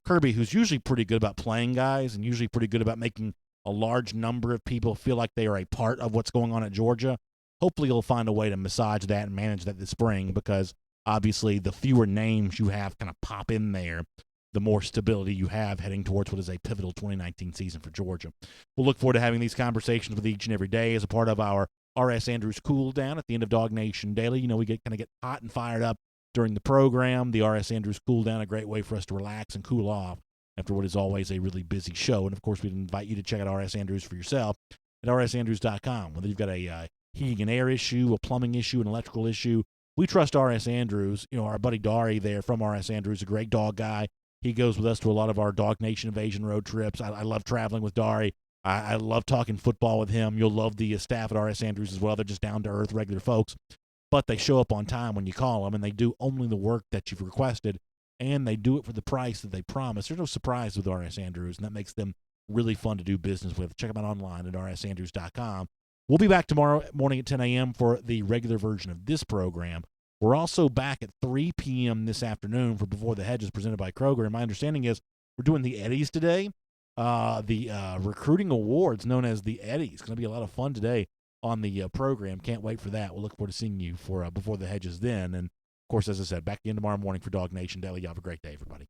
Kirby, who's usually pretty good about playing guys and usually pretty good about making a large number of people feel like they are a part of what's going on at Georgia, hopefully he'll find a way to massage that and manage that this spring, because obviously the fewer names you have kind of pop in there, the more stability you have heading towards what is a pivotal 2019 season for Georgia. We'll look forward to having these conversations with each and every day as a part of our R.S. Andrews cool down at the end of DawgNation Daily. We get hot and fired up during the program. The R.S. Andrews cool down, a great way for us to relax and cool off after what is always a really busy show. And of course, we'd invite you to check out R.S. Andrews for yourself at rsandrews.com. Whether you've got a heating and air issue, a plumbing issue, an electrical issue, we trust R.S. Andrews. Our buddy Dari there from R.S. Andrews, a great dog guy. He goes with us to a lot of our DawgNation Invasion road trips. I love traveling with Dari. I love talking football with him. You'll love the staff at R.S. Andrews as well. They're just down-to-earth, regular folks. But they show up on time when you call them, and they do only the work that you've requested, and they do it for the price that they promise. There's no surprise with R.S. Andrews, and that makes them really fun to do business with. Check them out online at rsandrews.com. We'll be back tomorrow morning at 10 a.m. for the regular version of this program. We're also back at 3 p.m. this afternoon for Before the Hedges presented by Kroger. And my understanding is we're doing the Eddies today, the recruiting awards known as the Eddies. It's going to be a lot of fun today on the program. Can't wait for that. We'll look forward to seeing you for Before the Hedges then. And, of course, as I said, back again tomorrow morning for DawgNation Daily. You have a great day, everybody.